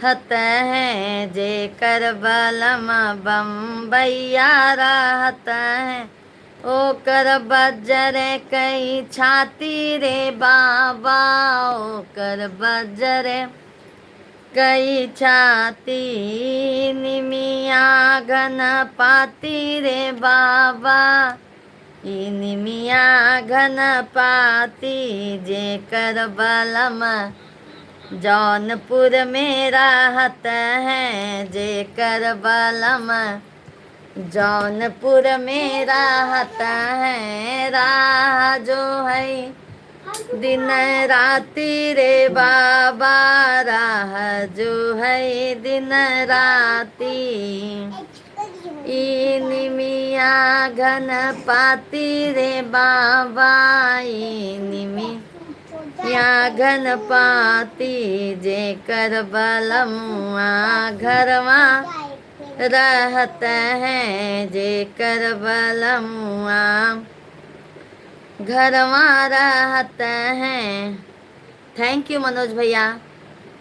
हत है, जे कर बलम बम्बैयारा हत है, ओ कर बज्जर कई छाती रे बाबा, ओ कर बज्जर कई छाती, निमिया घन पाती रे बाबा, निमिया घन पाती, जे कर बलम जौनपुर में राहत है, जे कर बलम जौनपुर में राहत है, राह जो है दिन राती रे बाबा, राह जो है दिन राती, निमिया घन पाती रे बाबा, निमिया घन पाती, जे कर बलमुआ घरवा रहत है, जे कर बलमुआ घरवा रहत हैं। थैंक यू मनोज भैया।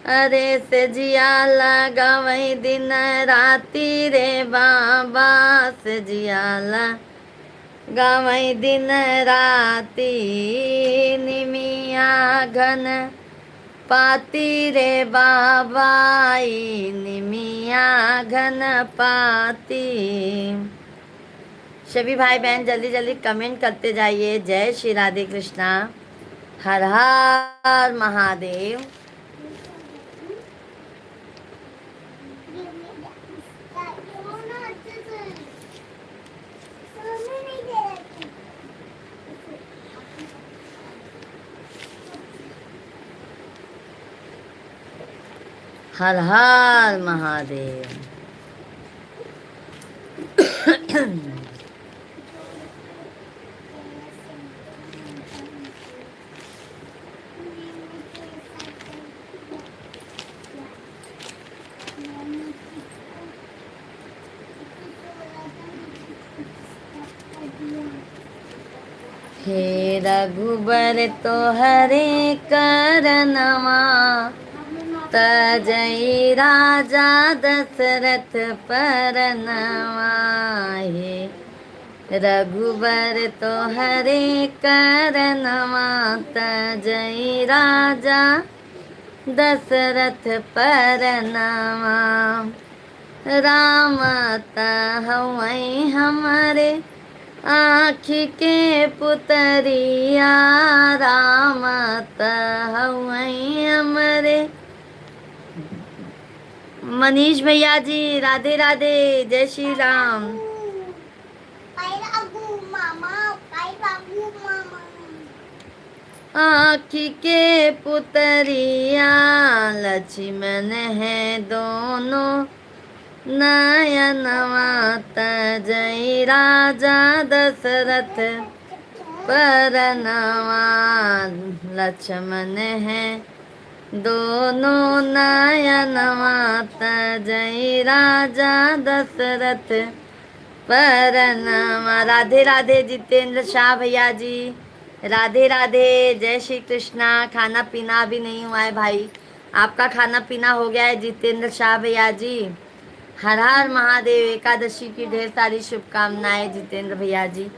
अरे से जिया लगावई दिन राती रे बाबा, से जिया लगावई दिन राती, निमिया घन पाती रे बाबा, निमिया घन पाती। सभी भाई बहन जल्दी जल्दी कमेंट करते जाइए। जय श्री राधे कृष्णा, हर हर महादेव। हर हर महादेव। हे रघुबर तो हरे करनवा तजई राजा दशरथ परनवा। हे रघुबर तो हरे करनवा तजई राजा दशरथ परनवा। राम तहवै हमारे आँखी के पुतरिया, राम तहवै हमारे। मनीष भैया जी राधे राधे, जय श्री राम। आँखी के पुतरिया लक्ष्मण है दोनों नयनवा तजई राजा दशरथ परनवा। लक्ष्मण है दोनों नयनवा तजई राजा दशरथ परनवा। राधे राधे जितेंद्र शाह भैया जी, राधे राधे, जय श्री कृष्णा। खाना पीना अभी नहीं हुआ है भाई, आपका खाना पीना हो गया है जितेंद्र शाह भैया जी। हर हर महादेव। एकादशी की ढेर सारी शुभकामनाएं जितेंद्र भैया जी।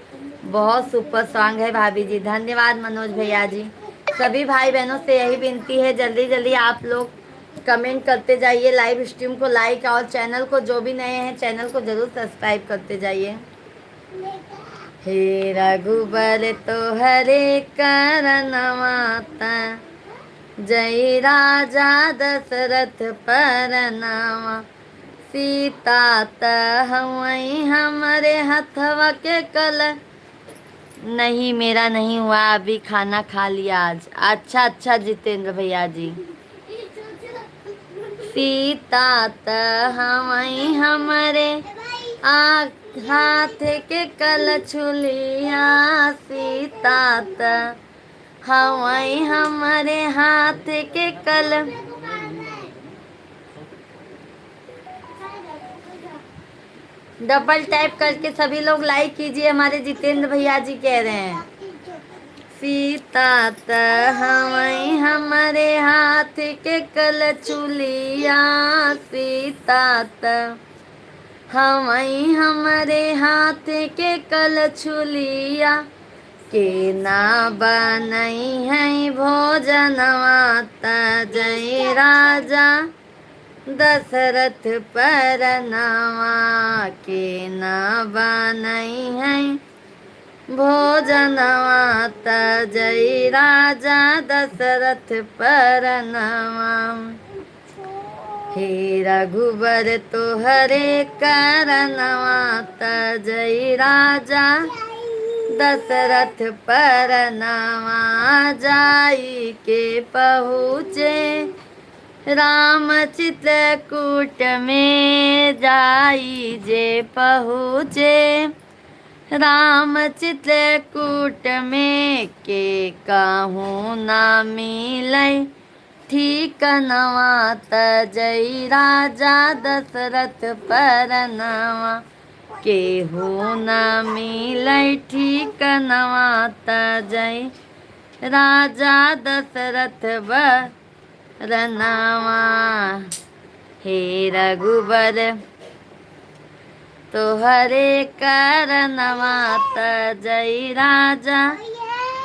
बहुत सुपर सॉन्ग है भाभी जी, धन्यवाद मनोज भैया जी। सभी भाई बहनों से यही विनती है, जल्दी जल्दी आप लोग कमेंट करते जाइए, लाइव स्ट्रीम को लाइक, और चैनल को जो भी नए हैं चैनल को जरूर सब्सक्राइब करते जाइए। हे रघुबर तो हरे करनवा जय राजा दशरथ परनवा। सीता तहवै हमारे हथवा के कल। नहीं मेरा नहीं हुआ, अभी खाना खा लिया आज। अच्छा अच्छा जितेंद्र भैया जी। सीता तहवै हमारे हाथ के कल छुलिया, सीता तहवै हमारे हाथ के कल। डबल टैप करके सभी लोग लाइक कीजिए, हमारे जितेंद्र भैया जी कह रहे हैं। सीता तहवै हमारे हाथ के कल चुलिया, सीता तहवै हमारे हाथ के कल छुलिया। के ना बनई है भोजनवा तजई राजा दशरथ परनवा। के ना बनई है भोजनवा तजई राजा दशरथ परनवा। हे रघुबर तो हरे करनवा तजई राजा दशरथ परनवा। जाई के पहुँचे राम चित्रकूट में, जाई जे पहुँचे राम चित्रकूट में। के कहूँ ना मिलै ठीकनवा तजई राजा दशरथ परनवा। केहू ना मिलै ठीकनवा तजई राजा दशरथ परनवा। हे रघुबर तोहरे करनवा तजई राजा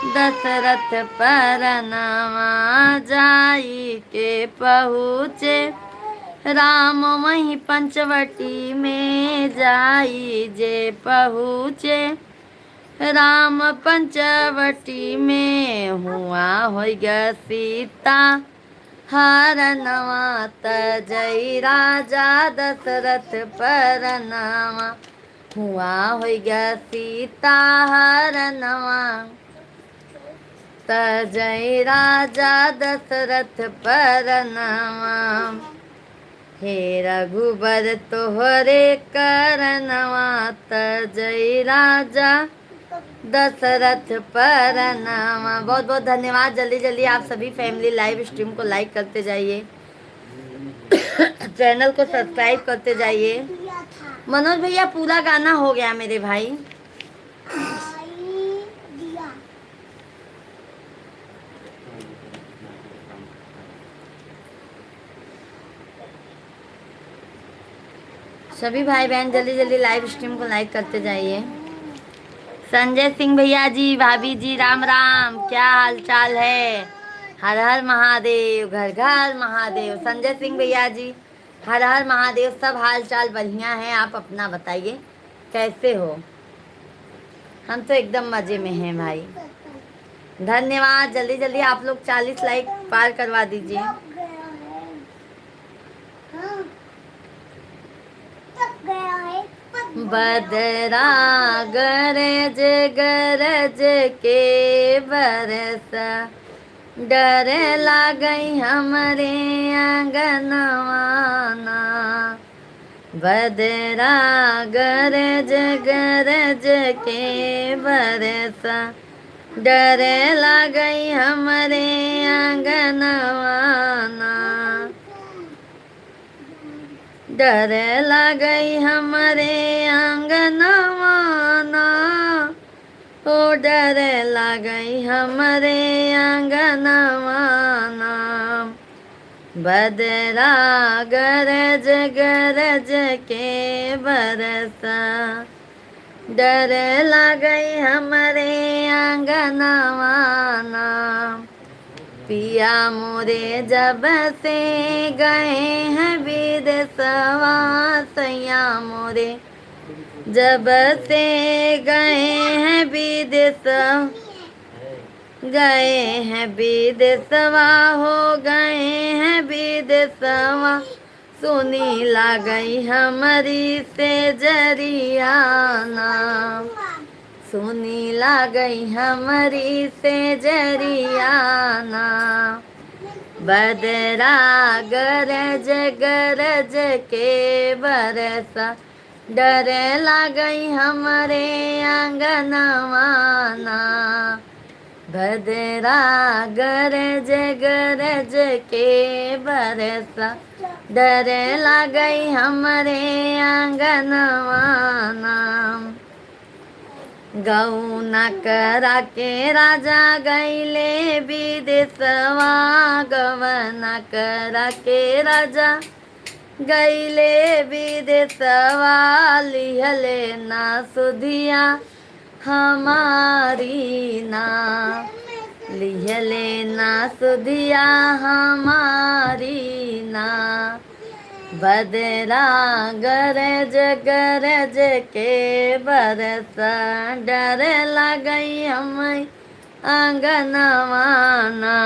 दशरथ परनवा। जाई के पहुँचे राम वहीं पंचवटी में, जाई जे पहुँचे राम पंचवटी में। हुआ होइगा सीता हरनवा तजई राजा दशरथ परनवा। हुआ होइगा सीता हरनवा तजई राजा दशरथ परनवा। हे रघुबर तोहरे करनवा जय राजा दशरथ परनामा। बहुत बहुत धन्यवाद। जल्दी जल्दी आप सभी फैमिली लाइव स्ट्रीम को लाइक करते जाइए, चैनल को सब्सक्राइब करते जाइए। मनोज भैया पूरा गाना हो गया मेरे भाई। सभी भाई बहन जल्दी जल्दी लाइव स्ट्रीम को लाइक करते जाइए। संजय सिंह भैया जी, भाभी जी, राम राम, क्या हाल चाल है? हर हर महादेव, घर घर महादेव। संजय सिंह भैया जी, हर हर महादेव। सब हाल चाल बढ़िया है, आप अपना बताइए कैसे हो? हम तो एकदम मजे में हैं भाई। धन्यवाद। जल्दी जल्दी आप लोग 40 लाइक पार करवा दीजिए। बदरा गरज गरज के बरसा, डर लागई हमरे आंगनवाना। बदरा गरज गरज के बरसा, डर लागई हमरे आंगनवाना। डर लगई हमरे आंगनवाना, ओ डर लगई हमरे आंगनवाना। बदरा गरज गरज के बरसा, डर लगई हमरे आंगनवाना। पिया मोरे जब से गए हैं विदेशवा, सैया मोरे जब से गए हैं विदेश, गए हैं विदेशवा, हो गए हैं विदेशवा। सुनी ला गई हमारी से जरियाना, सुनी ला गई हमारी से जरियाना। बदरा गरज गरज के बरसा, डर लागई हमरे आंगनवाना। बदरा गरज गरज के बरसा, डर लागई हमरे आंगनवाना। गौना करा के राजा गईले विदेशवा, गवना करा के राजा गईले विदेशवा। लिहले ना सुधिया हमारी ना, लिहले ना सुधिया हमारी ना। बदरा गरज गरज के बरसा, डर लगई हमें आंगनवाना।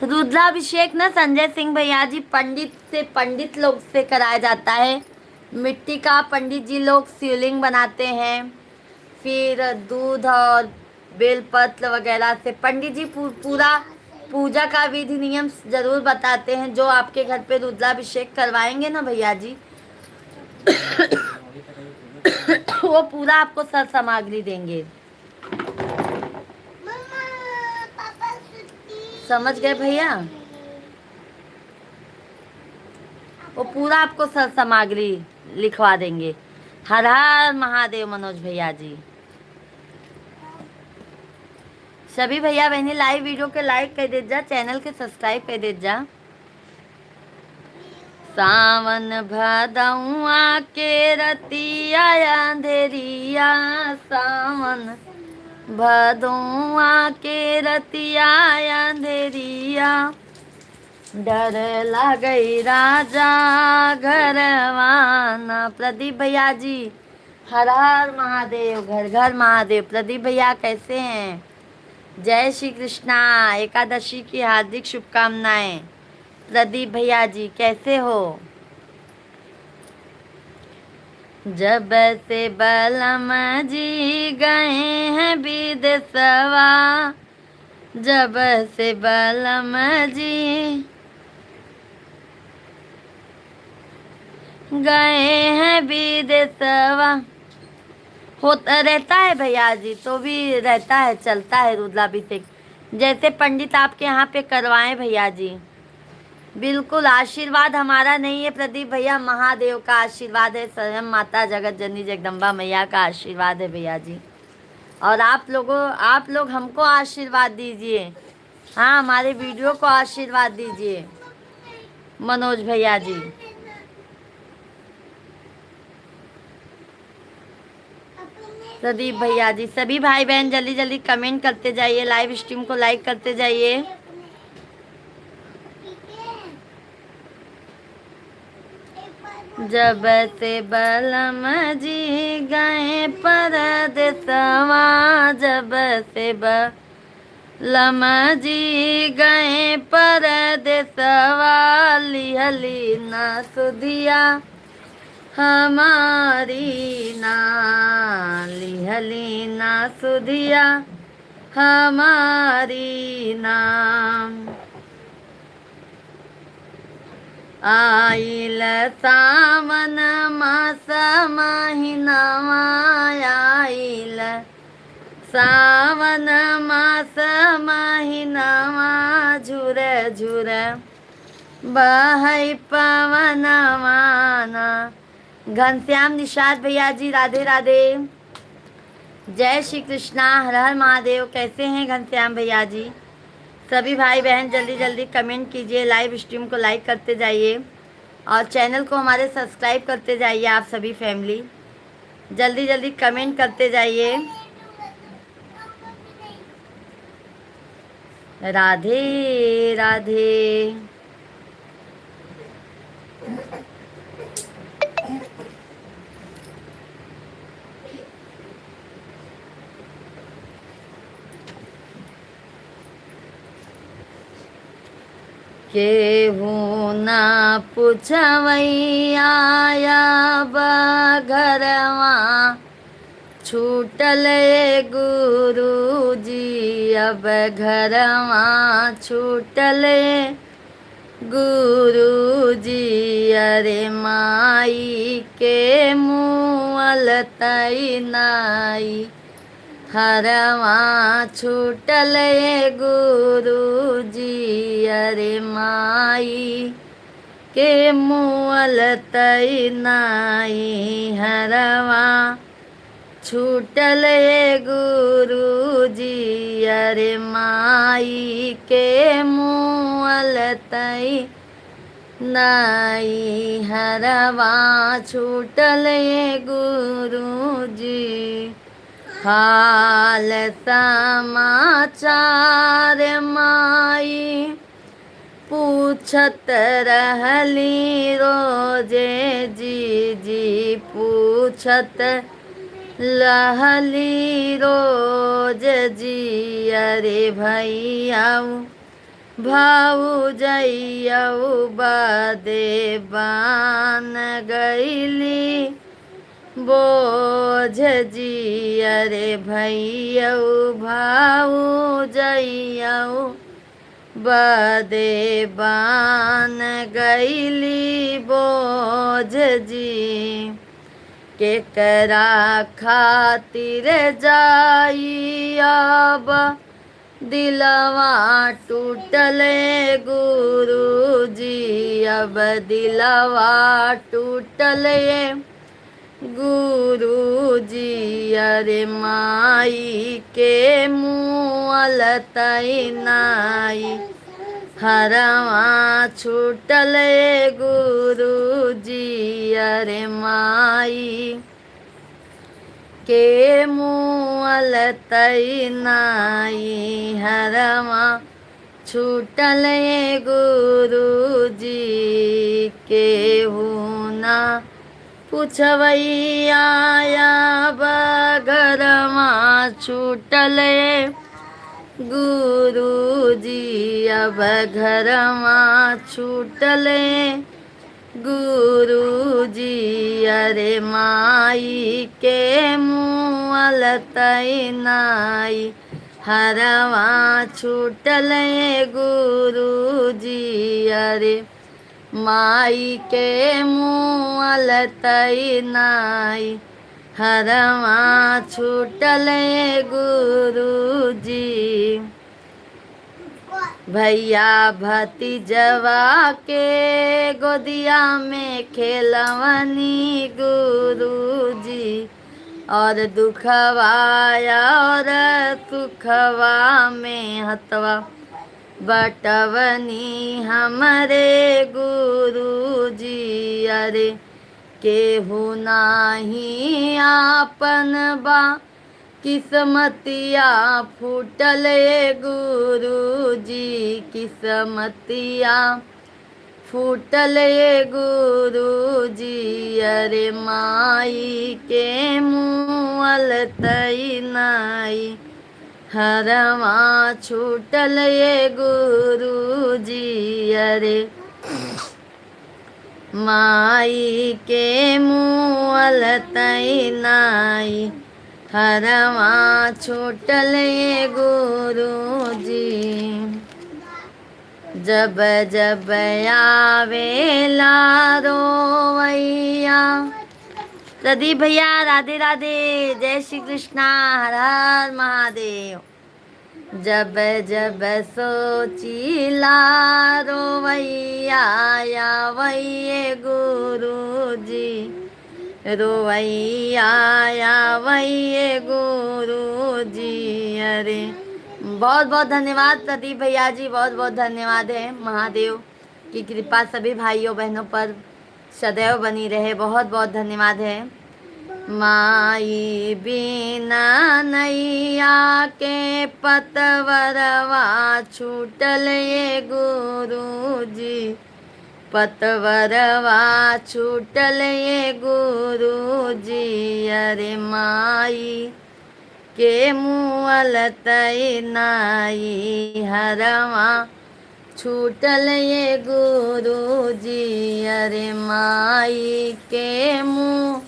रुद्राभिषेक ना संजय सिंह भैया जी पंडित लोग से कराया जाता है। मिट्टी का पंडित जी लोग शिवलिंग बनाते हैं, फिर दूध और बेलपत्र वगैरह से पंडित जी पूरा पूजा का विधि नियम जरूर बताते हैं। जो आपके घर पे रुद्राभिषेक करवाएंगे ना भैया जी वो पूरा आपको सर सामग्री देंगे। समझ गए भैया? वो पूरा आपको सर सामग्री लिखवा देंगे। हर हर महादेव मनोज भैया जी। सभी भैया बहनी लाइव वीडियो के लाइक कर दे जा, चैनल के सब्सक्राइब कर दे जा। सावन भदौआ के रतिया अंधेरिया, सावन भदौआ के रतिया अंधेरिया। डर लगई राजा घरवाना। प्रदीप भैया जी, हर हर महादेव, घर घर महादेव। प्रदीप भैया कैसे हैं? जय श्री कृष्णा, एकादशी की हार्दिक शुभकामनाएं। प्रदीप भैया जी कैसे हो? जब से बलम जी गए हैं विदेशवा, जब से बलम जी गए हैं विदेशवा। होता रहता है भैया जी, तो भी रहता है, चलता है रुद्राभिषेक, जैसे पंडित आपके यहाँ पे करवाएं भैया जी। बिल्कुल, आशीर्वाद हमारा नहीं है प्रदीप भैया, महादेव का आशीर्वाद है, स्वयं माता जगत जननी जगदम्बा मैया का आशीर्वाद है भैया जी। और आप लोग हमको आशीर्वाद दीजिए। हाँ, हमारे वीडियो को आशीर्वाद दीजिए मनोज भैया जी। प्रदीप भैया जी, सभी भाई बहन जल्दी जल्दी कमेंट करते जाइए, लाइव स्ट्रीम को लाइक करते जाइए। जब से बलम जी गए परदेसवा, जब से बलम जी गए परदेसवा, लिहली ना सुधिया हमारी ना, लिहली ना सुधिया हमारी नाम। आइल सावन मास महीनावा, आइल सावन मास महीनावा, झुर झुर बहै पवनवा ना। घनश्याम निषाद भैया जी, राधे राधे, जय श्री कृष्णा, हर हर महादेव। कैसे हैं घनश्याम भैया जी? सभी भाई बहन जल्दी जल्दी कमेंट कीजिए, लाइव स्ट्रीम को लाइक करते जाइए और चैनल को हमारे सब्सक्राइब करते जाइए। आप सभी फैमिली जल्दी जल्दी कमेंट करते जाइए। राधे राधे। केहू ना पुछवैया बघरवा, छूटल गुरु जी अब घरवा, छूटल गुरु जी। अरे माई के मुअल तई नाई, हरवा छूटल गुरु जी। अरे माई के मुअल तई नाई, हरवा छूटल गुरु जी। अरे माई के मुअल तई नाई, हरवा छूटल गुरु जी। हाल समाचार माई पूछत रहली रोजे जी, जी पूछत रहली रोज जी। अरे भैयाऊ भाऊजैयऊ बदे बान गईली बोझ जी। अरे भैयऊ भाऊजैयऊ बदे बान गईली बोझ जी। केकरा खातिर जाई अब दिलवा टूटल गुरु जी, अब दिलवा टूटल गुरु जी। अरे माई के मुअल तई नाई, हरवा छूटल गुरु जी। अरे माई के मुअल तई नाई, हरवा छूटल गुरु जी। केहू ना पुछवैया बघरवा, छूटल गुरु जी। अब घरवा छूटल गुरु जी। अरे माई के मुअल तई नाई, हरवा छूटल ये गुरु जी अरे माई के मुँह तई नाई हरवा छूटल ये गुरु जी भैया भतीजवा के गोदिया में खेलवनी गुरुजी और दुखवाया और सुखवा में हतवा बटवनी हमरे गुरुजी अरे केहू नाही आपन बा किस्मतिया फूटल ये गुरुजी किस्मतिया फूटल ये गुरुजी अरे माई के मुँह तई नाई हरवा छूटल ये गुरुजी अरे माई के मुँह तई नाई हरवा छूटल ये गुरुजी जब जब आवेला रोवैया प्रदीप भैया राधे राधे जय श्री कृष्णा हर हर महादेव जब जब सोचीला रोवैया या वैये गुरुजी रोवैया या वैये गुरुजी अरे बहुत बहुत धन्यवाद प्रदीप भैया जी बहुत बहुत धन्यवाद है महादेव की कृपा सभी भाइयों बहनों पर सदैव बनी रहे बहुत बहुत धन्यवाद है माई बिना नैया के पतवरवा छूटल ये गुरुजी पतवरवा छूटल ये गुरुजी अरे माई के मुँह तई नाई हरवा छूटल ये गुरुजी अरे माई के मुँह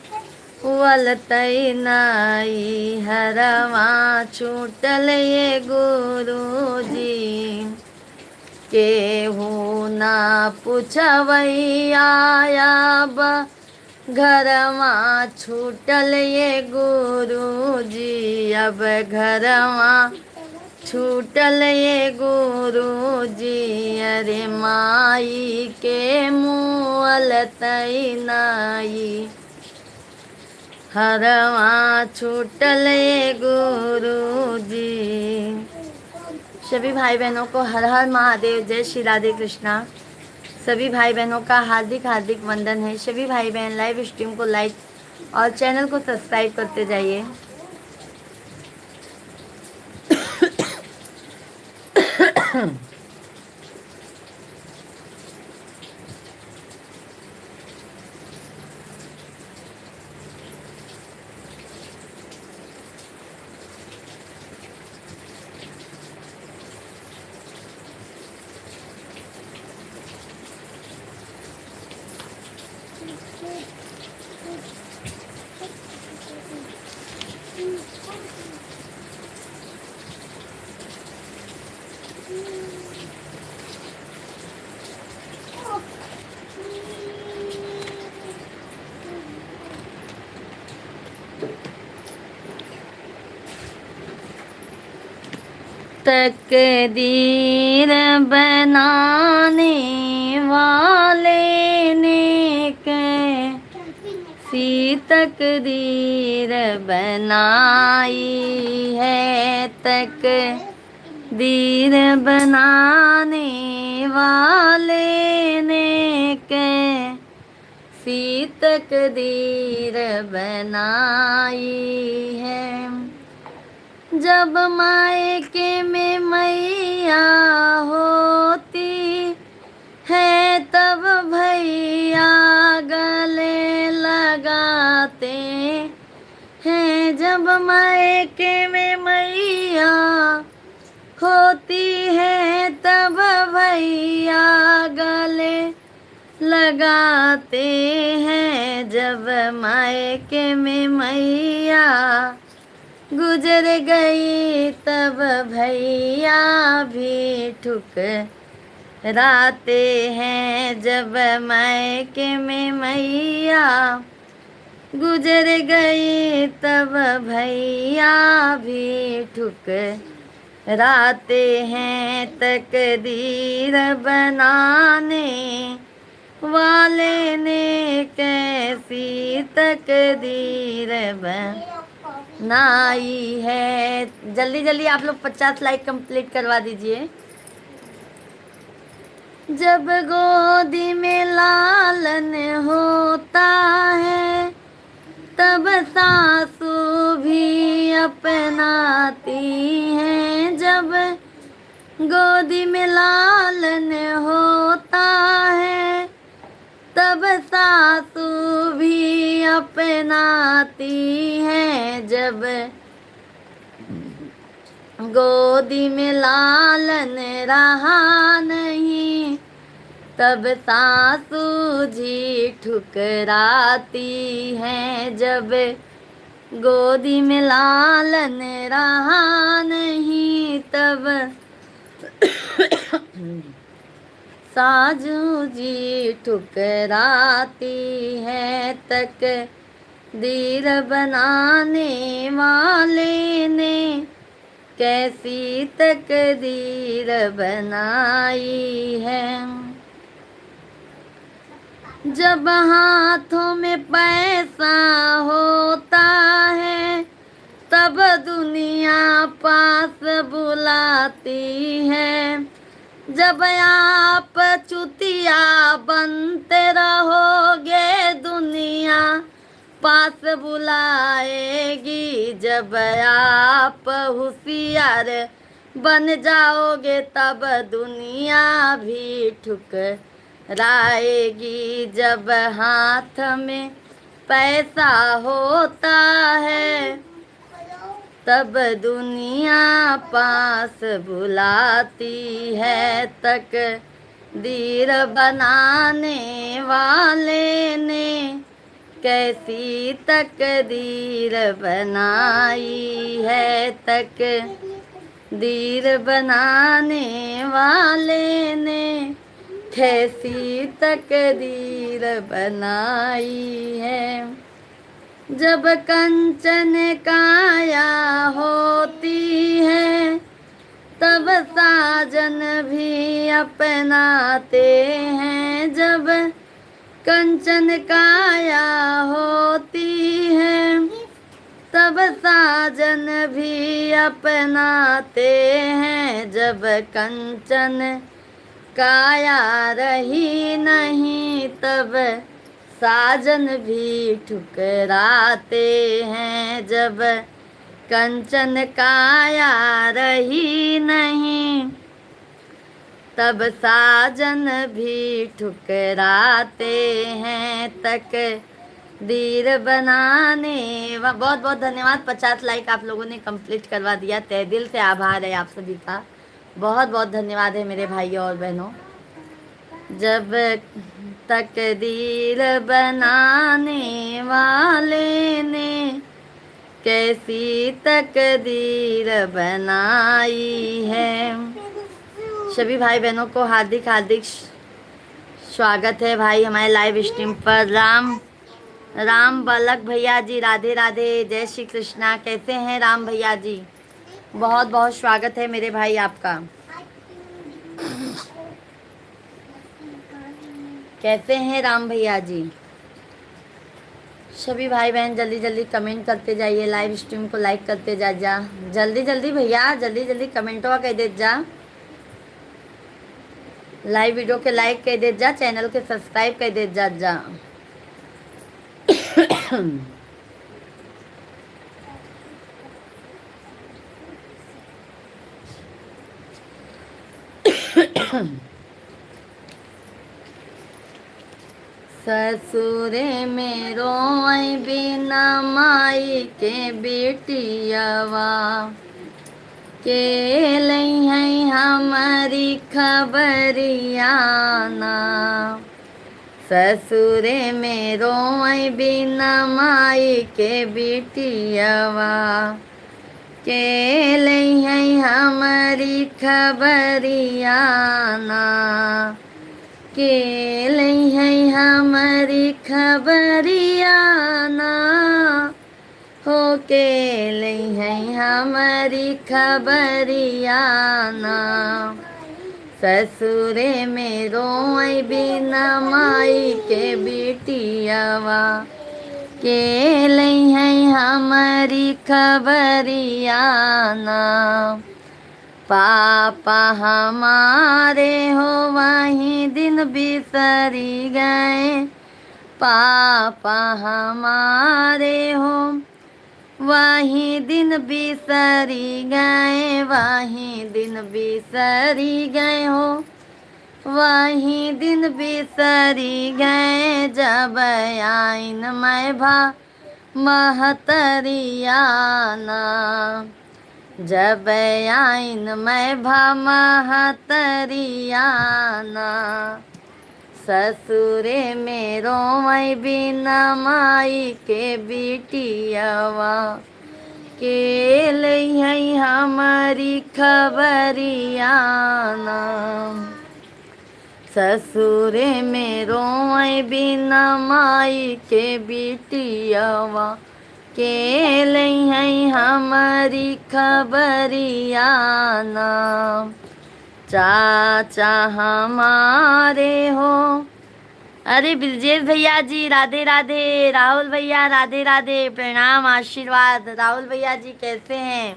तई नाई हरवा छूटल ये गुरुजी केहू ना पूछवैया घरवा छूटल ये गुरुजी अब घरवा छूटल ये गुरुजी अरे माई के मुँह तई नाई हरवा छूटल ये गुरुजी सभी भाई बहनों को हर हर महादेव जय श्री राधे कृष्णा सभी भाई बहनों का हार्दिक हार्दिक वंदन है सभी भाई बहन लाइव स्ट्रीम को लाइक और चैनल को सब्सक्राइब करते जाइए तकदीर बनाने वाले ने कैसी तकदीर बनाई है तकदीर बनाने वाले ने कैसी तकदीर बनाई है जब मायके में मैया होती है तब भैया गले लगाते हैं जब मायके में मैया होती है तब भैया गले लगाते हैं जब मायके में मैया गुजर गई तब भैया भी ठुकराते हैं, जब मायके में मैया गुजर गई तब भैया भी ठुकराते हैं। तकदीर बनाने वाले ने कैसी तकदीर बनाई है। जल्दी जल्दी आप लोग 50 लाइक कंप्लीट करवा दीजिए। जब गोदी में लालन होता है तब सासू भी अपनाती हैं। जब गोदी में लालन होता है तब सासू भी अपनाती हैं। जब गोदी में लालन रहा नहीं तब सासू जी ठुकराती हैं। जब गोदी में लालन रहा नहीं तब सासू जी ठुकराती हैं। तकदीर बनाने वाले ने कैसी तकदीर बनाई है। जब हाथों में पैसा होता है तब दुनिया पास बुलाती है। जब आप चुतिया बनते रहोगे दुनिया पास बुलाएगी। जब आप होशियार बन जाओगे तब दुनिया भी ठुकराएगी। जब हाथ में पैसा होता है तब दुनिया पास बुलाती है। तकदीर बनाने वाले ने कैसी तकदीर बनाई है। तकदीर बनाने वाले ने कैसी तकदीर बनाई है। जब कंचन काया होती है तब साजन भी अपनाते हैं। जब कंचन काया होती है तब साजन भी अपनाते हैं। जब कंचन काया रही नहीं तब साजन भी ठुकराते हैं। जब कंचन काया रही नहीं तब साजन भी ठुकराते हैं। तकदीर बनाने बहुत बहुत धन्यवाद। 50 लाइक आप लोगों ने कंप्लीट करवा दिया। तहे दिल से आभार है आप सभी का। बहुत बहुत धन्यवाद है मेरे भाइयों और बहनों। जब तकदीर बनाने वाले ने कैसी तकदीर बनाई है। सभी भाई बहनों को हार्दिक हार्दिक स्वागत है भाई हमारे लाइव स्ट्रीम पर। राम बालक भैया जी राधे राधे, जय श्री कृष्णा। कैसे हैं राम भैया जी? बहुत बहुत स्वागत है मेरे भाई आपका। कैसे हैं राम भैया जी? सभी भाई बहन जल्दी जल्दी कमेंट करते जाइए, लाइव स्ट्रीम को लाइक करते जा जल्दी जल्दी भैया, जल्दी जल्दी कमेंटवा कह दे जा, लाइव वीडियो के लाइक कह दे जा, चैनल के सब्सक्राइब कह दे जा। ससुरे में रोई बिना माई के बेटियावा के लई है हमारी खबरियाना। ससुरे में रोई बिना माई के बेटियावा के लई है हमारी खबरियाना, के लई है हमारी खबरियाना, हो के लई है हमारी खबरियाना। ससुरे में रोई बिना माई के बिटियावा, के लई है हमारी खबरियाना। पापा हमारे हो वहीं दिन बिसरी गए, पापा हमारे हो वहीं दिन बिसरी गए, वहीं दिन बिसरी गए हो, वहीं दिन बिसरी गए। जब आइन मैं भा महतरियाना, जब आइन मैं भा महतरियाना। ससुरे में रोई बिना माई के बिटियावा, के लई है हमारी खबरियाना। ससुरे में रोई बिना माई के बिटियावा, के लई है हमारी खबरियाना। चाचा हमारे हो, अरे ब्रजेश भैया जी राधे राधे, राहुल भैया राधे राधे, प्रणाम आशीर्वाद। राहुल भैया जी कैसे हैं?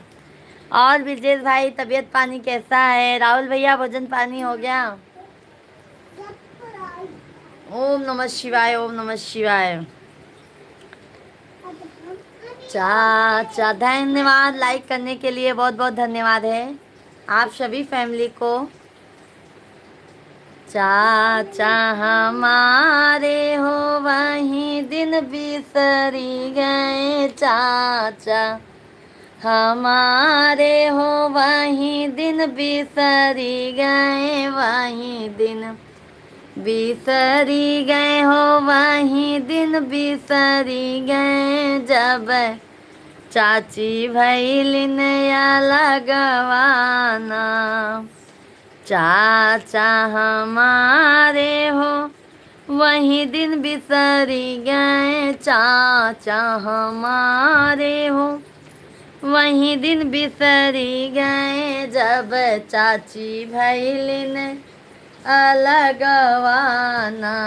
और ब्रजेश भाई तबीयत पानी कैसा है? राहुल भैया भोजन पानी हो गया? ओम नमः शिवाय, ओम नमः शिवाय। चाचा धन्यवाद, लाइक करने के लिए बहुत बहुत धन्यवाद है आप सभी फैमिली को। चाचा हमारे हो वहीं दिन बिसरी गए, चाचा हमारे हो वहीं दिन बिसरी गए, वहीं दिन बिसरी गए हो, वहीं दिन बिसरी गए। जब चाची भैलिन लगवाना, चाचा हमारे हो वहीं दिन बिसरी गए, चाचा हमारे हो वहीं दिन बिसरी गए। जब चाची भैलिन अलगवाना,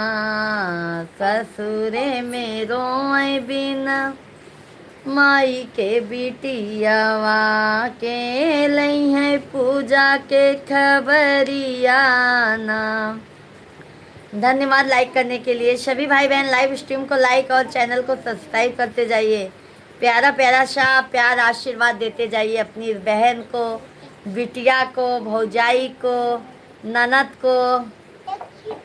ससुरे में रोए बिना माई के बिटियावा, के लई है पूजा के खबरियाना। धन्यवाद लाइक करने के लिए सभी भाई बहन। लाइव स्ट्रीम को लाइक और चैनल को सब्सक्राइब करते जाइए, प्यारा प्यारा सा प्यार आशीर्वाद देते जाइए अपनी बहन को, बिटिया को, भौजाई को, ननद को,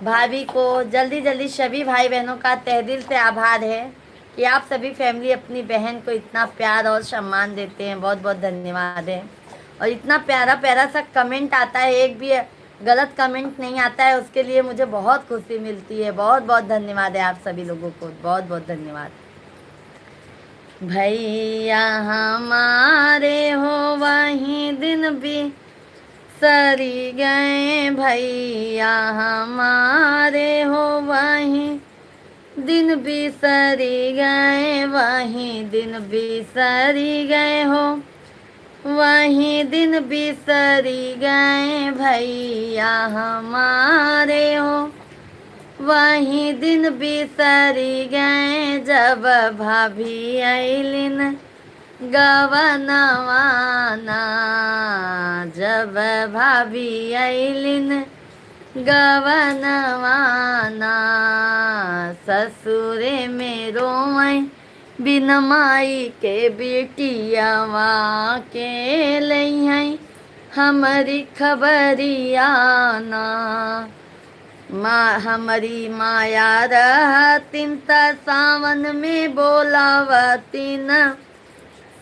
भाभी को। जल्दी जल्दी सभी भाई बहनों का तहे दिल से आभार है कि आप सभी फैमिली अपनी बहन को इतना प्यार और सम्मान देते हैं। बहुत बहुत धन्यवाद है। और इतना प्यारा प्यारा सा कमेंट आता है, एक भी गलत कमेंट नहीं आता है, उसके लिए मुझे बहुत खुशी मिलती है। बहुत बहुत धन्यवाद है आप सभी लोगों को, बहुत बहुत धन्यवाद। भैया हमारे हो वहीं दिन भी सरी गए, भैया हमारे हो वहीं दिन बिसरी गए, वहीं दिन बिसरी गए हो, वहीं दिन बिसरी गए। भैया हमारे हो वहीं दिन बिसरी गए। जब भाभी आइलिन गवनवाना, जब भाभी आइलिन गवनवाना, ससुरे में रोए बिन माई के बिटियावा, के लई है हमारी खबरियाना। माँ हमारी माया रहतीन त सावन में बोलावतीन,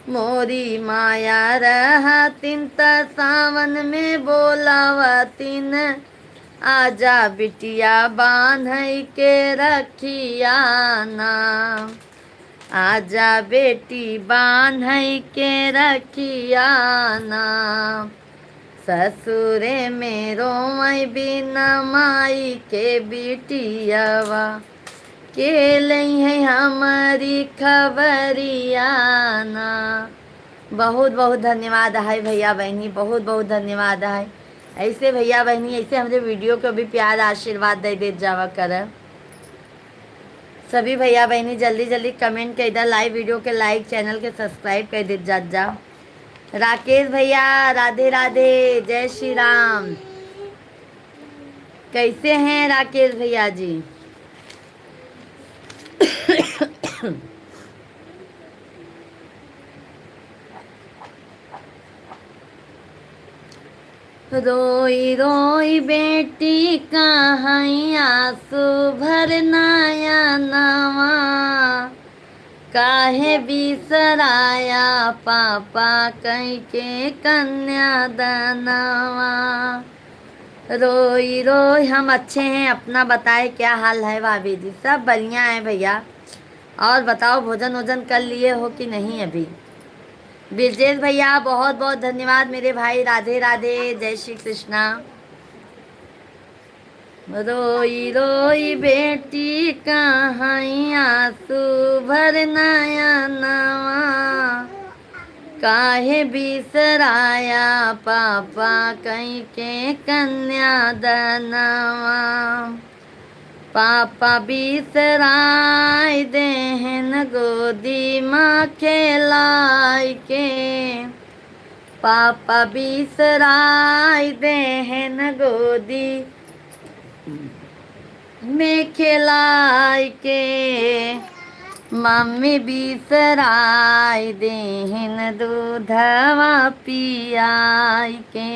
मोरी माया रहतीन त सावन में बोलावतीन। आजा बिटिया बांध के रखियाना, आजा बेटी बान्हई के रखिया ना, ससुरे में रोई बिना माई के बिटियावा, के लई है हमारी खबरिया ना। बहुत बहुत धन्यवाद है भैया बहनी, बहुत बहुत धन्यवाद है। ऐसे भैया बहनी ऐसे हमारे वीडियो को भी प्यार आशीर्वाद दे जावा कर। सभी भैया बहनी जल्दी जल्दी कमेंट कर इधर, लाइव वीडियो के लाइक, चैनल के सब्सक्राइब कर दे जा। राकेश भैया राधे राधे, जय श्री राम। कैसे हैं राकेश भैया जी? रोई रोई बेटी कहाँ आंसू भरनाया नवा, काहे बिसराया पापा कहीं के कन्या दनवा। रोई रोई। हम अच्छे हैं, अपना बताए क्या हाल है भाभी जी? सब बढ़िया है भैया। और बताओ भोजन वोजन कर लिए हो कि नहीं अभी? ब्रिजेश भैया बहुत बहुत धन्यवाद मेरे भाई, राधे राधे, जय श्री कृष्णा। रोई रोई बेटी कहाँ आंसू भरनाया नवा, काहे बिसराया पापा कहीं के कन्या दनवा। पापा बिसराय देहन गोदी माँ खेलाय के, पापा बिसराय देहन गोदी में खिलाय के, मम्मी बिसराय देहन दूधवा पियाय के,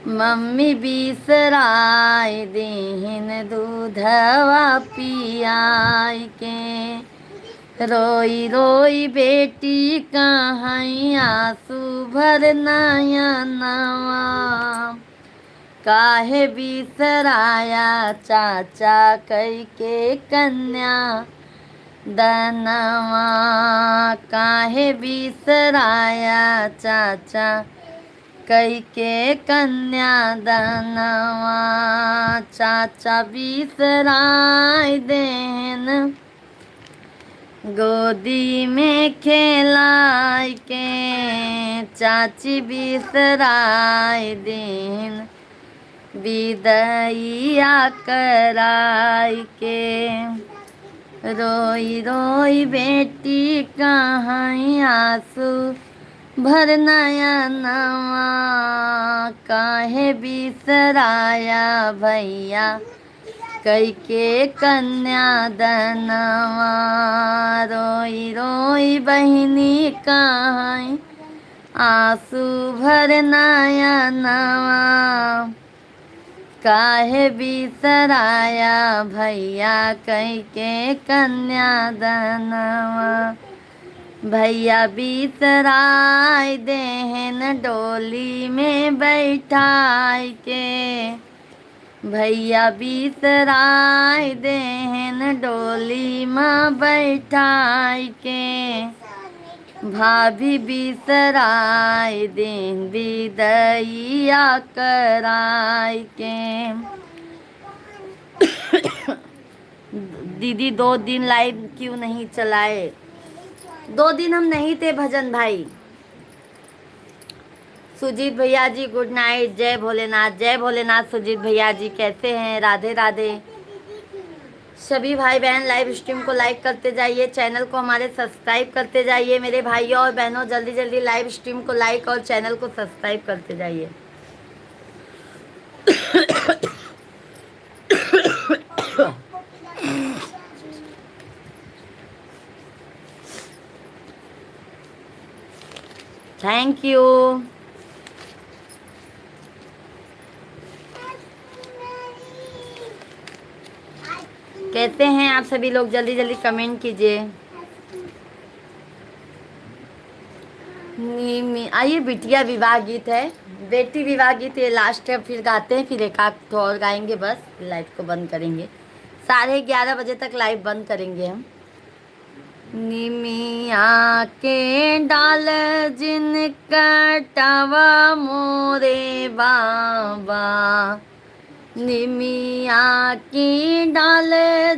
मम्मी बिसराय देहन दूधवा पियाय के। रोई रोई बेटी कहाँ आंसू भरनाया नवा, काहे बिसराया चाचा कई के कन्या दनवा, काहे बिसराया चाचा कई के कन्या दनवा। चाचा बिसराय देहन गोदी में खेलाय के, चाची बिसराय देहन विदैया कराय के। रोई रोई बेटी कहाँ आंसू भरनाया नवा, काहे बिसराया भैया कई के कन्या दनवा। रोई रोई बहिनी कहाँ आंसू भरनाया नवा, काहे बिसराया भैया कई के कन्या दनवा। भैया बिसराय देहन डोली में बैठाय के, भैया बिसराय देहन डोली में बैठाय के, भाभी बिसराय देहन विदैया कराय के। दीदी 2 दिन लाइव क्यों नहीं चलाए? 2 दिन हम नहीं थे भजन भाई। सुजीत भैया जी गुड नाइट, जय भोलेनाथ, जय भोलेनाथ। सुजीत भैया जी कैसे हैं? राधे राधे। सभी भाई बहन लाइव स्ट्रीम को लाइक करते जाइए, चैनल को हमारे सब्सक्राइब करते जाइए। मेरे भाइयों और बहनों जल्दी जल्दी लाइव स्ट्रीम को लाइक और चैनल को सब्सक्राइब करते जाइए। Thank you. कहते हैं आप सभी लोग, जल्दी जल्दी कमेंट कीजिए। आइए, बिटिया विवाह गीत है, बेटी विवाह गीत ये लास्ट है, फिर गाते हैं, फिर एक आध तो और गाएंगे, बस लाइव को बंद करेंगे। 11:30 बजे तक लाइव बंद करेंगे हम। निमिया के डाल जिन कटवा मोरे बाबा, निमिया की डाल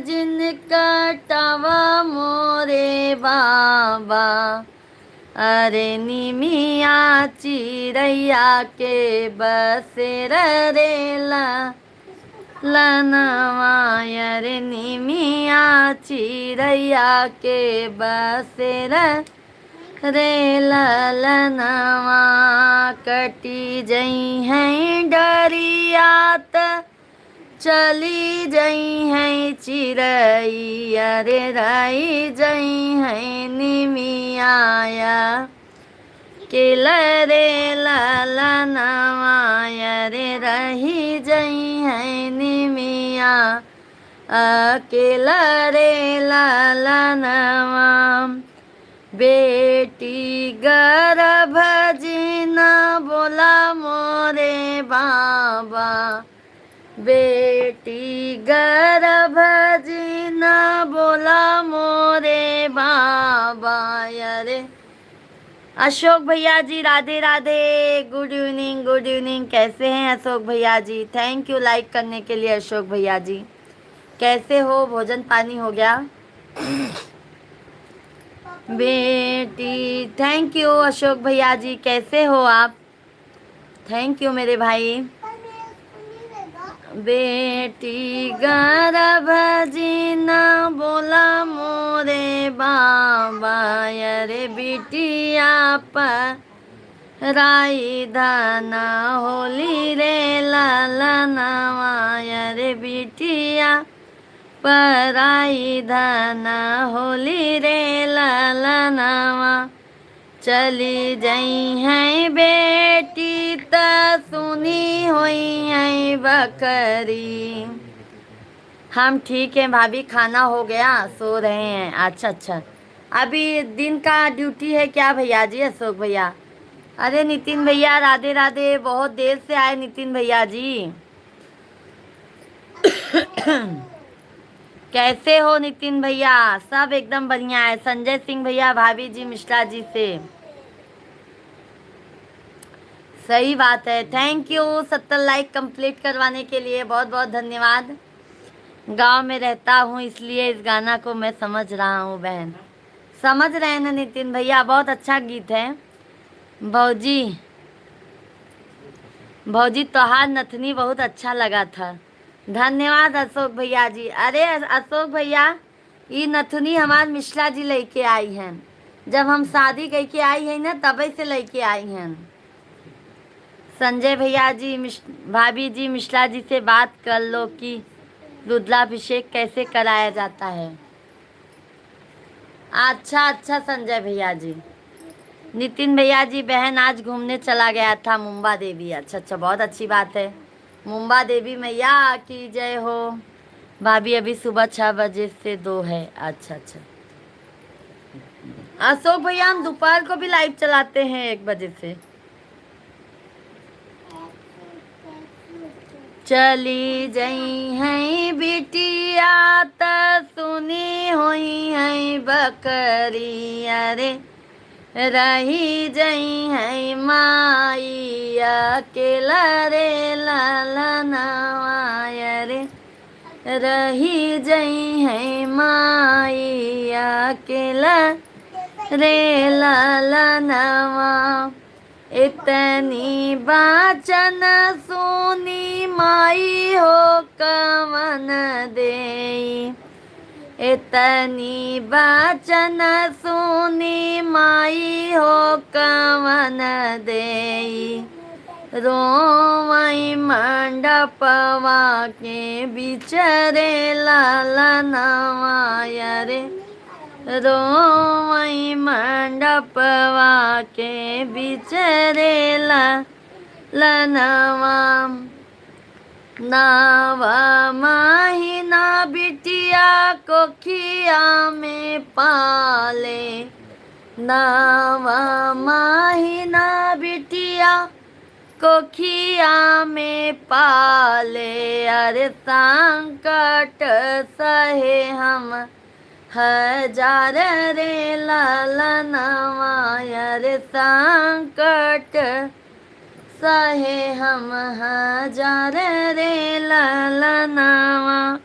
जिन कटवा मोरे बाबा, अरे निमिया चिड़ैया के बसेर रेला लनवा, रे निमिया चिड़ैया के बसेर रे ललनवा, कटी जई हैं डरिया त चली जई हैं चिड़ैया, रे रही जई हैं निमियाया केल रे ललनवा, रे रही जई हैं निमिया अकेला रे ललनवा, बेटी गर्भ जिना बोला मोरे बाबा, बेटी गर्भ जिना बोला मोरे बाबा, अरे अशोक भैया ji Radhe Radhe, good evening good evening, कैसे हैं अशोक भैया जी? थैंक यू लाइक करने के लिए अशोक भैया जी। कैसे हो, भोजन पानी हो गया? बेटी थैंक यू अशोक भैया जी, कैसे हो आप? थैंक यू मेरे भाई। बेटी गर्भ जिना बोला मोरे बाबा, रे बिटिया पर राई धाना होली रे ललनवा, रे बिटिया पराई धाना होली रे ललनवा, चली जई हैं बेटी त सुनी हुई हैं बकरी। हम ठीक हैं भाभी, खाना हो गया, सो रहे हैं। अच्छा अच्छा, अभी दिन का ड्यूटी है क्या भैया जी? अशोक भैया, अरे नितिन भैया राधे राधे, बहुत देर से आए नितिन भैया जी। कैसे हो नितिन भैया? सब एकदम बढ़िया है। संजय सिंह भैया, भाभी जी मिश्रा जी से सही बात है। थैंक यू 70 लाइक कंप्लीट करवाने के लिए, बहुत बहुत धन्यवाद। गांव में रहता हूँ इसलिए इस गाना को मैं समझ रहा हूँ बहन। समझ रहे हैं ना नितिन भैया? बहुत अच्छा गीत है। भौजी भौजी तोहार नथनी बहुत अच्छा लगा था। धन्यवाद अशोक भैया जी। अरे अशोक भैया, ये नथुनी हमार मिश्रा जी लेके आई हैं। जब हम शादी करके आई है ना, तभी से लेके आई हैं। संजय भैया जी, भाभी जी मिश्रा जी से बात कर लो कि रुद्राभिषेक कैसे कराया जाता है। अच्छा अच्छा संजय भैया जी। नितिन भैया जी, बहन आज घूमने चला गया था मुंबा देवी। अच्छा अच्छा, बहुत अच्छी बात है। मुंबा देवी मैया की जय हो। भाभी अभी सुबह 6 बजे से 2 है। अच्छा अच्छा अशोक भैया, हम दोपहर को भी लाइव चलाते हैं 1 बजे से। चली जई हैं बिटिया त सुनी हुई हैं बकरी, अरे रही जई हैं माई अकेला रे ललनवा, रे रही जई हैं माई अकेला रे ललनवा, इतनी बाचन सुनी माई हो कवन देई, इतनी बाचन सुनी माई हो कवन देई, रोवई मंडपवा के बिचरे ललनवा, रे रोवई मंडपवा के बिचरे ललनवा, नावा माहिना बिटिया कोखिया में पाले, नावा माहिना बिटिया कोखिया में पाले, अरे संकट सहे हम हजार रे लालनवाया रे संकट सहे हम हजार रे लालनवा।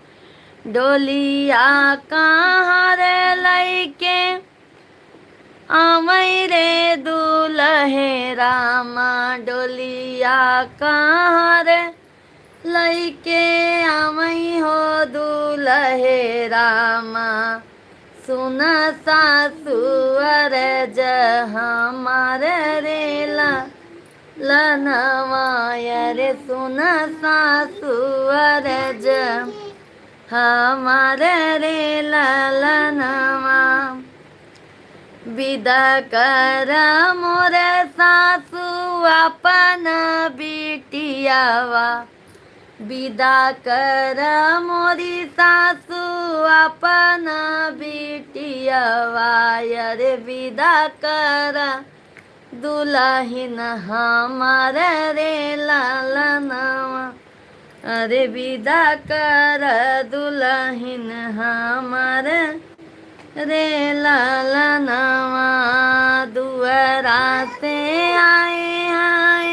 डोलिया कहाँ रे लैके आमई रे दुलहे रामा। डोलिया कहाँ रे लैके आमई हो दुलहे रामा। सुन सासुअर ज हमारे रे लनवाय रे। सुन सासुअर ज हमारे रे लनवा। विदा कर मोरे सासु अपन बिटियावा। विदा कर मोरी सासु अपन बिटियावा। अरे विदा कर दुल्हन हमारे रे लालनवा। अरे विदा कर दुल्हन हमारे रे लालनवा। दुअरा से आए आए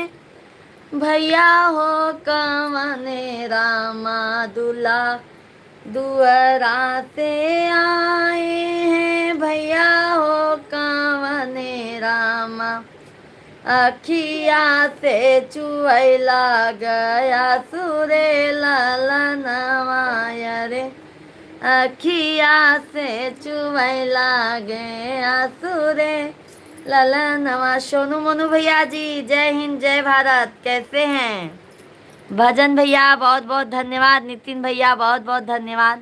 भैया हो कवने रामा। दूल्हा दुअरा से आए हैं भैया हो कवने रामा। अखिया से चुएला गया सुरे लालनवाया रे। अखिया से चुएला गया सुरे लालनवा। सोनू मोनू भैया जी जय हिंद जय भारत, कैसे हैं? भजन भैया बहुत बहुत धन्यवाद। नितिन भैया बहुत बहुत धन्यवाद।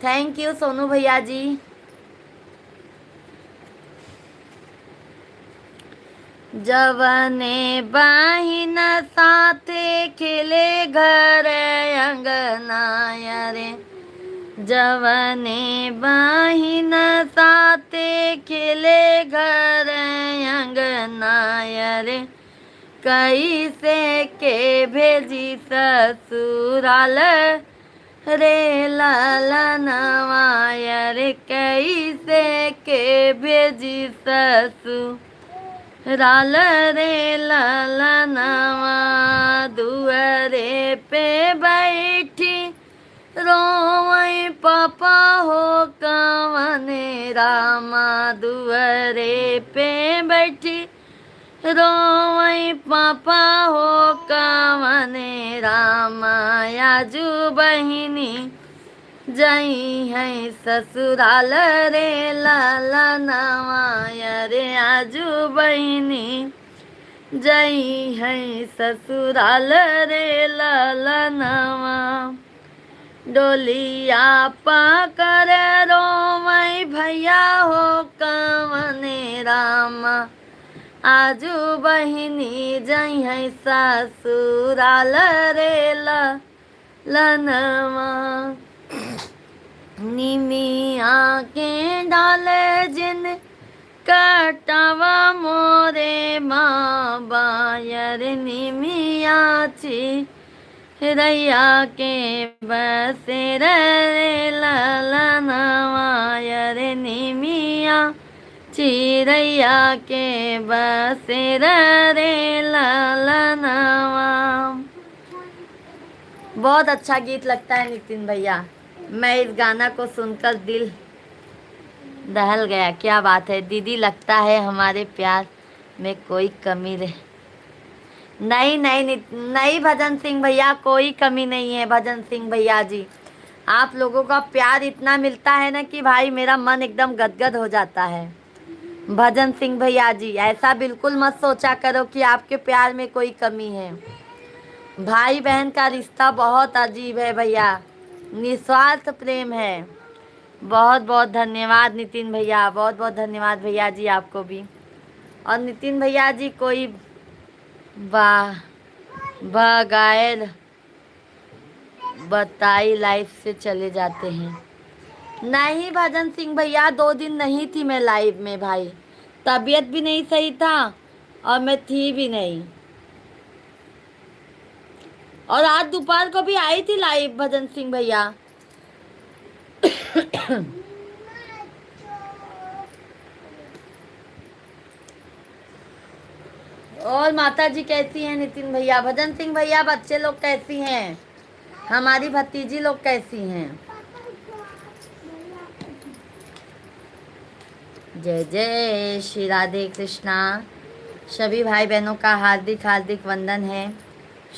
थैंक यू सोनू भैया जी। जवने बहिन साथे खेले घर अंगनाया रे। जवने बहिन साथे खेले घर अंगनाया रे। कैसे के भेजी ससुराल रे लालनवाया रे। कैसे के भेजी ससुराल रे लालनवा। दुअरे पे बैठी रोवई पापा हो कवने रामा। दुअरे पे बैठी रोवई पापा हो कवने रामा। आजू बहिनी जई है ससुराल रे लालनवाया रे। आजू बहिनी जई है ससुराल रे लालनवा। डोलिया पकर रोवई भैया हो कवने रामा। आजू बहिनी जई है ससुराल रे लालनवा। निमिया के डाल जिन कटावा मोरे माँ बायर। निमिया ची रैया के बसेर रे लालनवाया रे। निमिया चिरैया के बसेर रे लालनवा। बहुत अच्छा गीत लगता है नितिन भैया। मैं इस गाना को सुनकर दिल दहल गया। क्या बात है दीदी, लगता है हमारे प्यार में कोई कमी रहे। नहीं नहीं नहीं भजन सिंह भैया, कोई कमी नहीं है भजन सिंह भैया जी। आप लोगों का प्यार इतना मिलता है ना कि भाई मेरा मन एकदम गदगद हो जाता है। भजन सिंह भैया जी ऐसा बिल्कुल मत सोचा करो कि आपके प्यार में कोई कमी है। भाई बहन का रिश्ता बहुत अजीब है भैया, निस्वार्थ प्रेम है। बहुत बहुत धन्यवाद नितिन भैया, बहुत बहुत धन्यवाद भैया जी आपको भी। और नितिन भैया जी कोई बगैर बताई लाइफ से चले जाते हैं। नहीं भजन सिंह भैया 2 दिन नहीं थी मैं लाइव में भाई, तबीयत भी नहीं सही था और मैं थी भी नहीं। और आज दोपहर को भी आई थी लाइव भजन सिंह भैया। और माता जी कैसी हैं नितिन भैया, भजन सिंह भैया, बच्चे लोग कैसी हैं, हमारी भतीजी लोग कैसी हैं। जय जय श्री राधे कृष्णा। सभी भाई बहनों का हार्दिक हार्दिक वंदन है।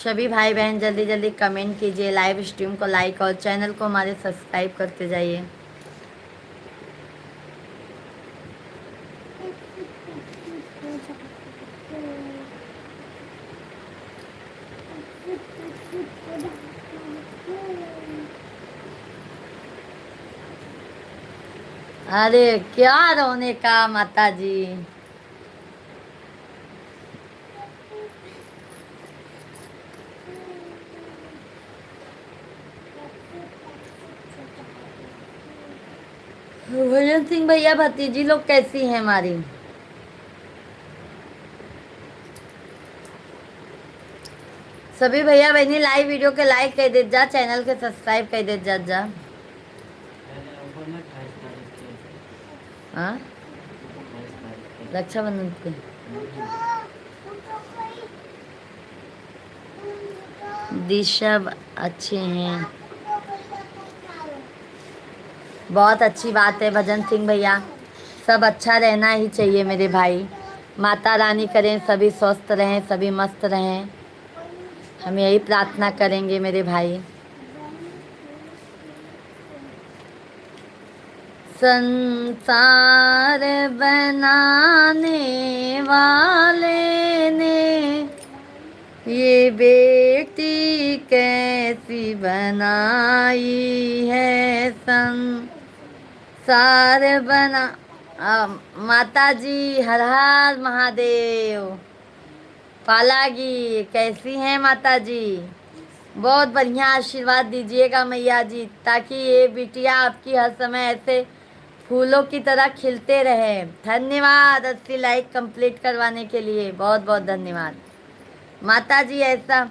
सभी भाई बहन जल्दी जल्दी कमेंट कीजिए, लाइव स्ट्रीम को लाइक और चैनल को हमारे सब्सक्राइब करते जाइए। अरे क्या रोने का माता जी। भजन सिंह भैया भतीजी लोग कैसी हैं हमारी। सभी भैया बहनी लाइव वीडियो के लाइक कर दे जा, चैनल के सब्सक्राइब कर दे जा। हाँ रक्षाबंधन पे दिशा अच्छे हैं, बहुत अच्छी बात है भजन सिंह भैया, सब अच्छा रहना ही चाहिए मेरे भाई। माता रानी करें सभी स्वस्थ रहें, सभी मस्त रहें, हम यही प्रार्थना करेंगे मेरे भाई। संसार बनाने वाले ने ये बेटी कैसी बनाई है, संसार बना। माता जी हर हर महादेव। पालागी कैसी हैं माता जी, बहुत बढ़िया आशीर्वाद दीजिएगा मैया जी, ताकि ये बिटिया आपकी हर समय ऐसे फूलों की तरह खिलते रहे। धन्यवाद 80 लाइक कंप्लीट करवाने के लिए, बहुत बहुत धन्यवाद माता जी। ऐसा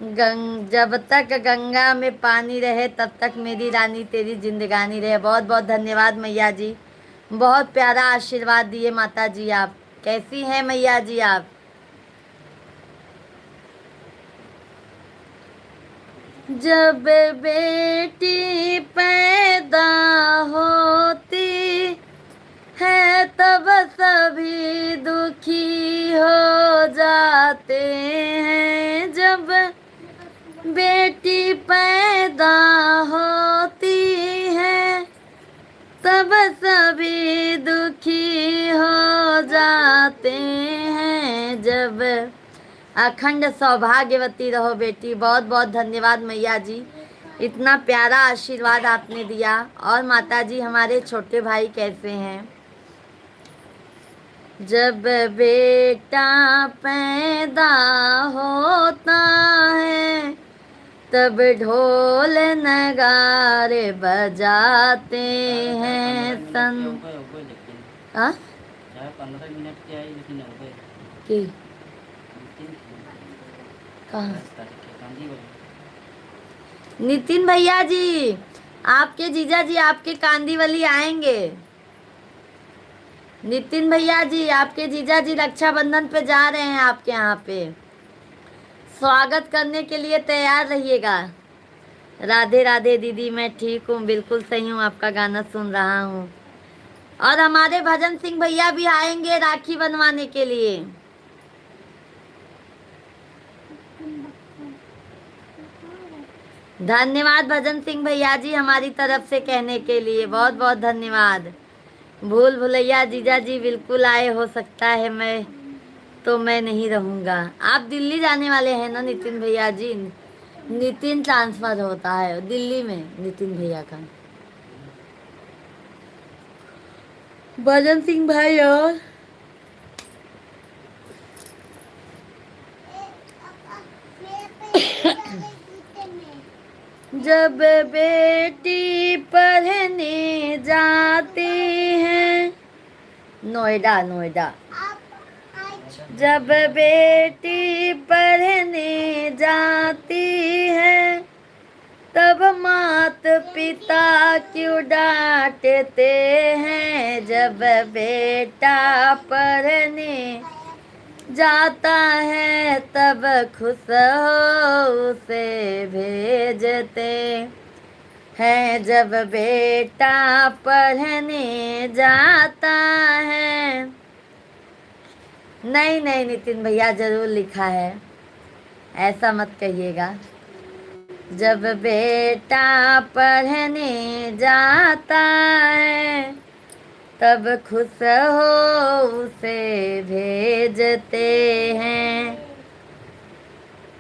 जब तक गंगा में पानी रहे तब तक मेरी रानी तेरी जिंदगानी रहे। बहुत बहुत धन्यवाद मैया जी, बहुत प्यारा आशीर्वाद दिए माता जी आप। कैसी हैं मैया जी आप। जब बेटी पैदा होती है तब सभी दुखी हो जाते हैं, जब बेटी पैदा होती है तब सभी दुखी हो जाते हैं, जब अखंड सौभाग्यवती रहो बेटी। बहुत बहुत धन्यवाद मैया जी, इतना प्यारा आशीर्वाद आपने दिया। और माता जी हमारे छोटे भाई कैसे हैं। जब बेटा पैदा होता है तब ढोल नगारे बजाते हैं, हाँ 15 मिनट के आई लेकिन हो गए कि कहाँ नितिन भैया जी, आपके जीजा जी आपके कांदीवली आएंगे। नितिन भैया जी आपके जीजा जी रक्षाबंधन पे जा रहे हैं आपके यहाँ पे, स्वागत करने के लिए तैयार रहिएगा। राधे राधे दीदी, मैं ठीक हूँ, बिल्कुल सही हूँ, आपका गाना सुन रहा हूँ। और हमारे भजन सिंह भैया भी आएंगे राखी बनवाने के लिए। धन्यवाद भजन सिंह भैया जी हमारी तरफ से कहने के लिए, बहुत बहुत धन्यवाद। भूल भुलैया जीजा जी बिल्कुल आए, हो सकता है मैं नहीं रहूँगा। आप दिल्ली जाने वाले हैं ना नितिन भैया जी, नितिन ट्रांसफर होता है दिल्ली में नितिन भैया का। भजन सिंह भाई और जब बेटी पढ़ने जाती है, नोएडा नोएडा, जब बेटी पढ़ने जाती है तब मात पिता क्यों डांटते हैं, जब बेटा पढ़ने जाता है तब खुश हो उसे भेजते हैं, जब बेटा पढ़ने जाता है। नहीं नहीं नितिन भैया, जरूर लिखा है, ऐसा मत कहिएगा। जब बेटा पढ़ने जाता है तब खुश हो उसे भेजते हैं।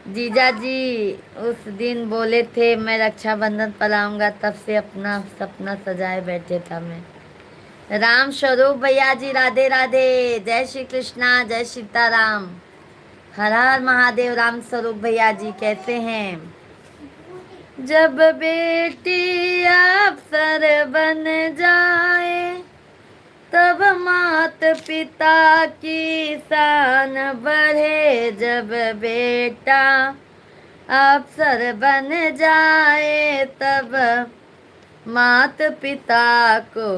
जीजा जी उस दिन बोले थे मैं रक्षाबंधन पर आऊंगा, तब से अपना सपना सजाए बैठे था मैं। राम स्वरूप भैया जी राधे राधे, जय श्री कृष्णा, जय सीताराम, हर हर महादेव। राम स्वरूप भैया जी कैसे हैं? जब बेटी अफसर बन जाए तब मात पिता की शान बढ़े, जब बेटा अफसर बन जाए तब मात पिता को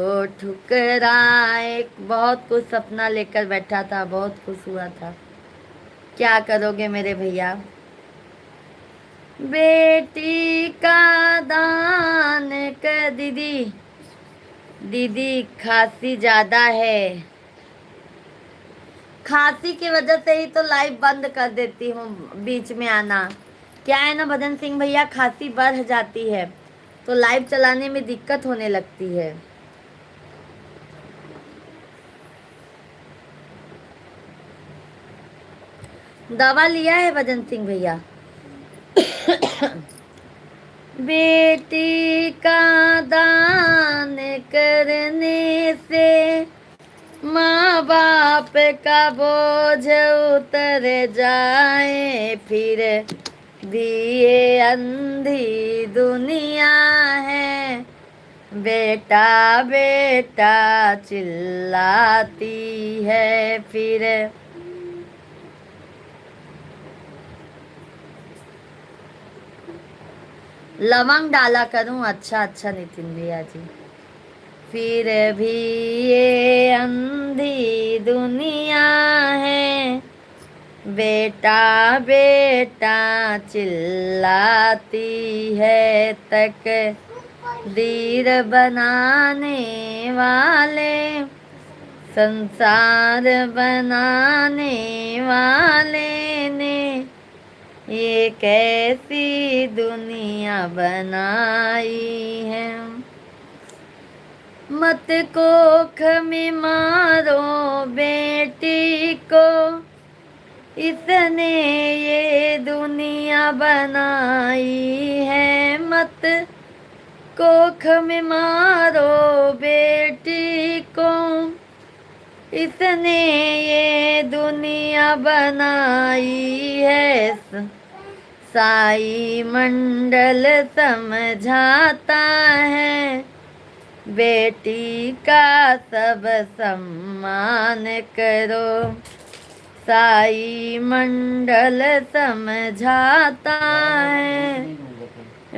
ठुकराए। बहुत कुछ सपना लेकर बैठा था, बहुत खुश हुआ था। क्या करोगे मेरे भैया। बेटी का दान कर दीदी, दीदी खांसी ज्यादा है, खांसी की वजह से ही तो लाइव बंद कर देती हूँ बीच में आना। क्या है ना भजन सिंह भैया, खांसी बढ़ जाती है तो लाइव चलाने में दिक्कत होने लगती है। दवा लिया है भजन सिंह भैया। बेटी का दान करने से माँ बाप का बोझ उतर जाए, फिर भी ये अंधी दुनिया है, बेटा बेटा चिल्लाती है फिर। लवंग डाला करूं? अच्छा अच्छा नितिन भैया जी। फिर भी ये अंधी दुनिया है, बेटा बेटा चिल्लाती है, तक दीर बनाने वाले, संसार बनाने वाले ने ये कैसी दुनिया बनाई है। मत कोख में मारो बेटी को, इसने ये दुनिया बनाई है। मत कोख में मारो बेटी को, इसने ये दुनिया बनाई है। साई मंडल समझाता है, बेटी का सब सम्मान करो। साई मंडल समझाता है,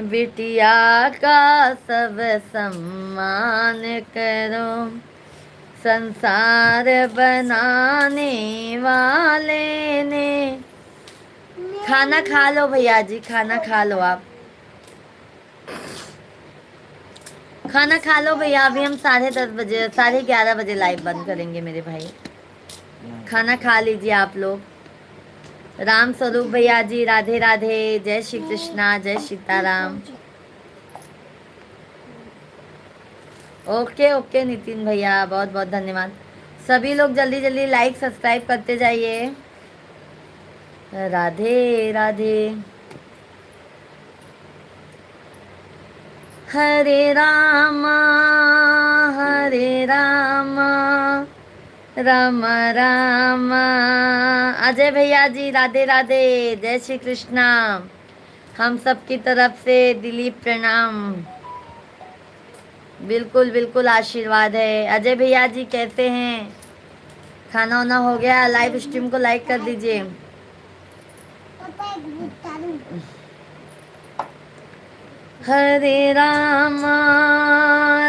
बिटिया का सब सम्मान करो। संसार बनाने वाले ने। खाना खा लो भैया जी, खाना खा लो आप, खाना खा लो भैया। अभी हम 10:30 बजे 11:30 बजे लाइव बंद करेंगे मेरे भाई। खाना खा लीजिए आप लोग। राम स्वरूप भैया जी राधे राधे, जय श्री कृष्णा, जय सीताराम। ओके ओके नितिन भैया, बहुत बहुत धन्यवाद। सभी लोग जल्दी जल्दी लाइक सब्सक्राइब करते जाइए। राधे राधे। हरे रामा राम राम। अजय भैया जी राधे राधे, जय श्री कृष्णा। हम सबकी तरफ से दिलीप प्रणाम। बिल्कुल बिल्कुल आशीर्वाद है। अजय भैया जी कैसे हैं? खाना वाना हो गया? लाइव स्ट्रीम को लाइक कर दीजिए। हरे राम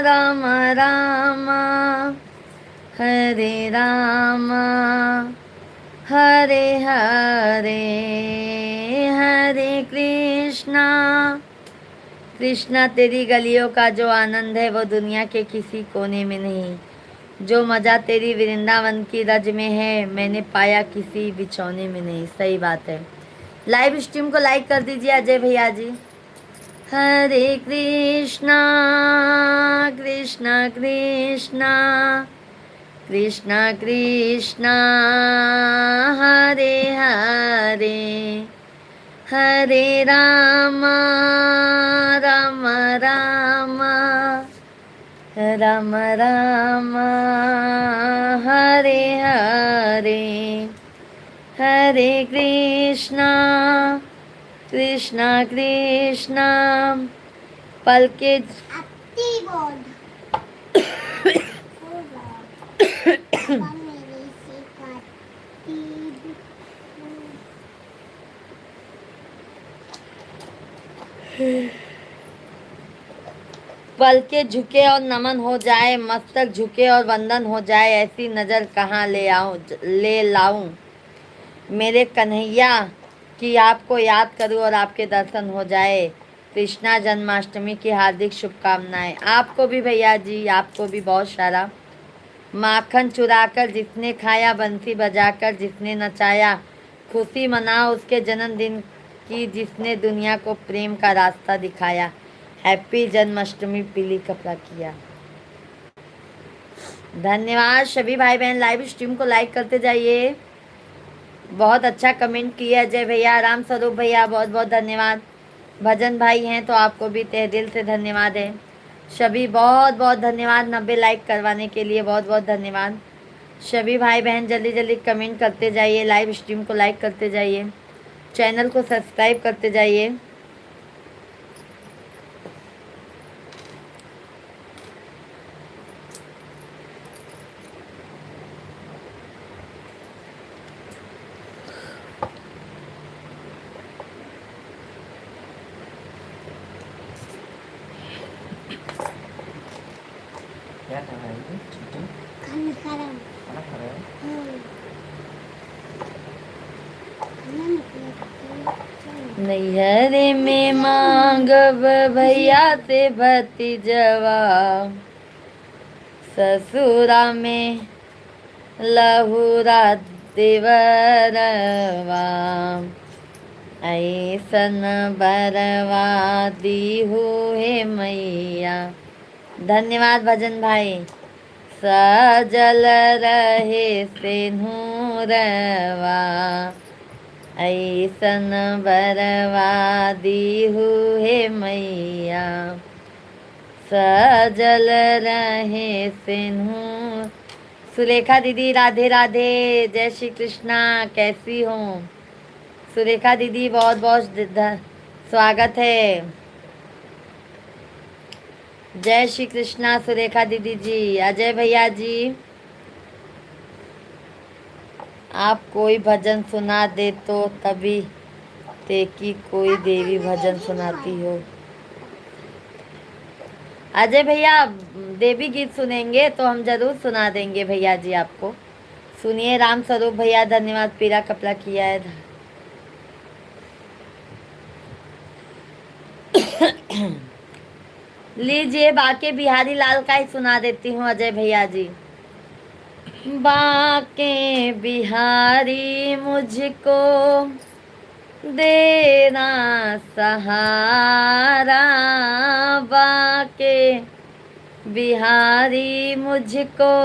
राम राम, हरे राम हरे हरे हरे कृष्णा। कृष्णा तेरी गलियों का जो आनंद है वो दुनिया के किसी कोने में नहीं। जो मजा तेरी वृंदावन की रज में है मैंने पाया किसी बिछौने में नहीं। सही बात है। लाइव स्ट्रीम को लाइक कर दीजिए अजय भैया जी। हरे कृष्णा कृष्णा कृष्णा कृष्णा कृष्णा हरे हरे हरे राम राम राम राम राम हरे हरे हरे कृष्णा कृष्णा कृष्णा। पल के पल के झुके और नमन हो जाए, मस्तक झुके और वंदन हो जाए, ऐसी नजर कहाँ ले लाऊं मेरे कन्हैया कि आपको याद करूं और आपके दर्शन हो जाए। कृष्णा जन्माष्टमी की हार्दिक शुभकामनाएं आपको भी भैया जी, आपको भी बहुत सारा। माखन चुराकर जिसने खाया, बंसी बजाकर जिसने नचाया, खुशी मनाओ उसके जन्मदिन की जिसने दुनिया को प्रेम का रास्ता दिखाया। हैप्पी जन्माष्टमी पीली कपड़ा किया। धन्यवाद सभी भाई बहन, लाइव स्ट्रीम को लाइक करते जाइए। बहुत अच्छा कमेंट किया अजय भैया, राम स्वरूप भैया बहुत बहुत धन्यवाद। भजन भाई हैं तो आपको भी तहे दिल से धन्यवाद है। सभी बहुत बहुत धन्यवाद, 90 लाइक करवाने के लिए बहुत बहुत धन्यवाद। सभी भाई बहन जल्दी जल्दी कमेंट करते जाइए, लाइव स्ट्रीम को लाइक करते जाइए, चैनल को सब्सक्राइब करते जाइए। क्या कर रहा है ये छोटू? खाना खा रहा है? नैहरे में मांगब भैया से भतीजवा, ससुरा में लहुरा देवरवा, ऐसन बरवा दीहू हे मैया। धन्यवाद भजन भाई। सजल रहे सिंदूरवा, ऐसन बरवा दीहू हे मैया। सजल रहे सिंदूर। सुरेखा दीदी राधे राधे, जय श्री कृष्णा, कैसी हो सुरेखा दीदी? बहुत बहुत स्वागत है। जय श्री कृष्णा सुरेखा दीदी जी। अजय भैया जी, आप कोई भजन सुना दे तो तभी ते की कोई देवी भजन सुनाती हो। अजय भैया देवी गीत सुनेंगे तो हम जरूर सुना देंगे भैया जी आपको। सुनिए। राम स्वरूप भैया धन्यवाद, पीला कपड़ा किया है। लीजिए बाके बिहारी लाल का ही सुना देती हूँ अजय भैया जी। बाके बिहारी मुझको देना सहारा, बाके बिहारी मुझको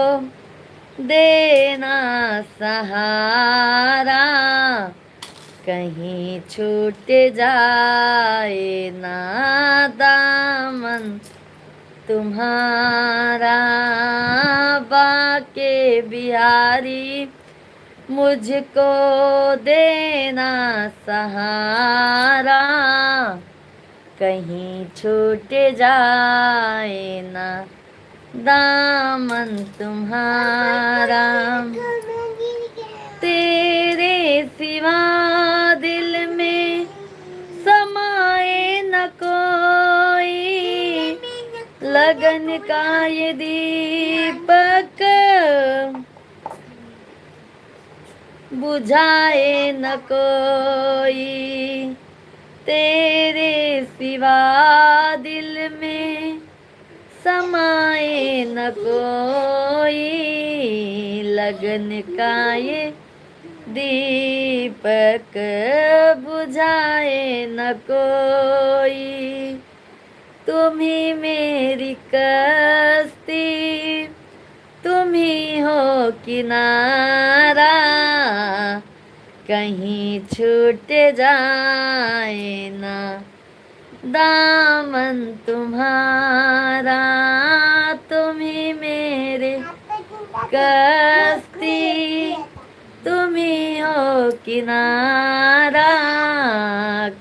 देना सहारा, कहीं छूट जाए ना दामन तुम्हारा, बाके बिहारी मुझको देना सहारा, कहीं छूट जाए ना दामन तुम्हारा। तेरे सिवा दिल में समाए न कोई, लगन का ये दीपक बुझाए न कोई, तेरे सिवा दिल में समाए न कोई, लगन का ये दीपक बुझाए न कोई, तुम ही मेरी कश्ती, तुम ही हो किनारा, कहीं छूट जाए ना दामन तुम्हारा, तुम ही मेरे कश्ती, तुम ही हो किनारा,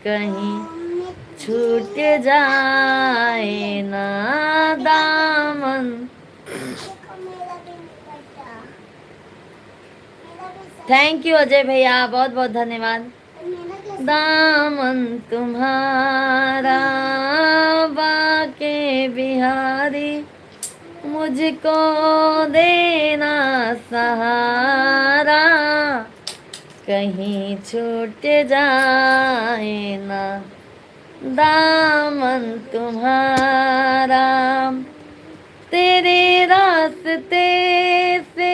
कहीं छूट जाए ना दामन। थैंक यू अजय भैया, बहुत बहुत धन्यवाद। दामन तुम्हारा बाके बिहारी, मुझको देना सहारा, कहीं छूट जाए ना दामन तुम्हारा, तेरे रास्ते से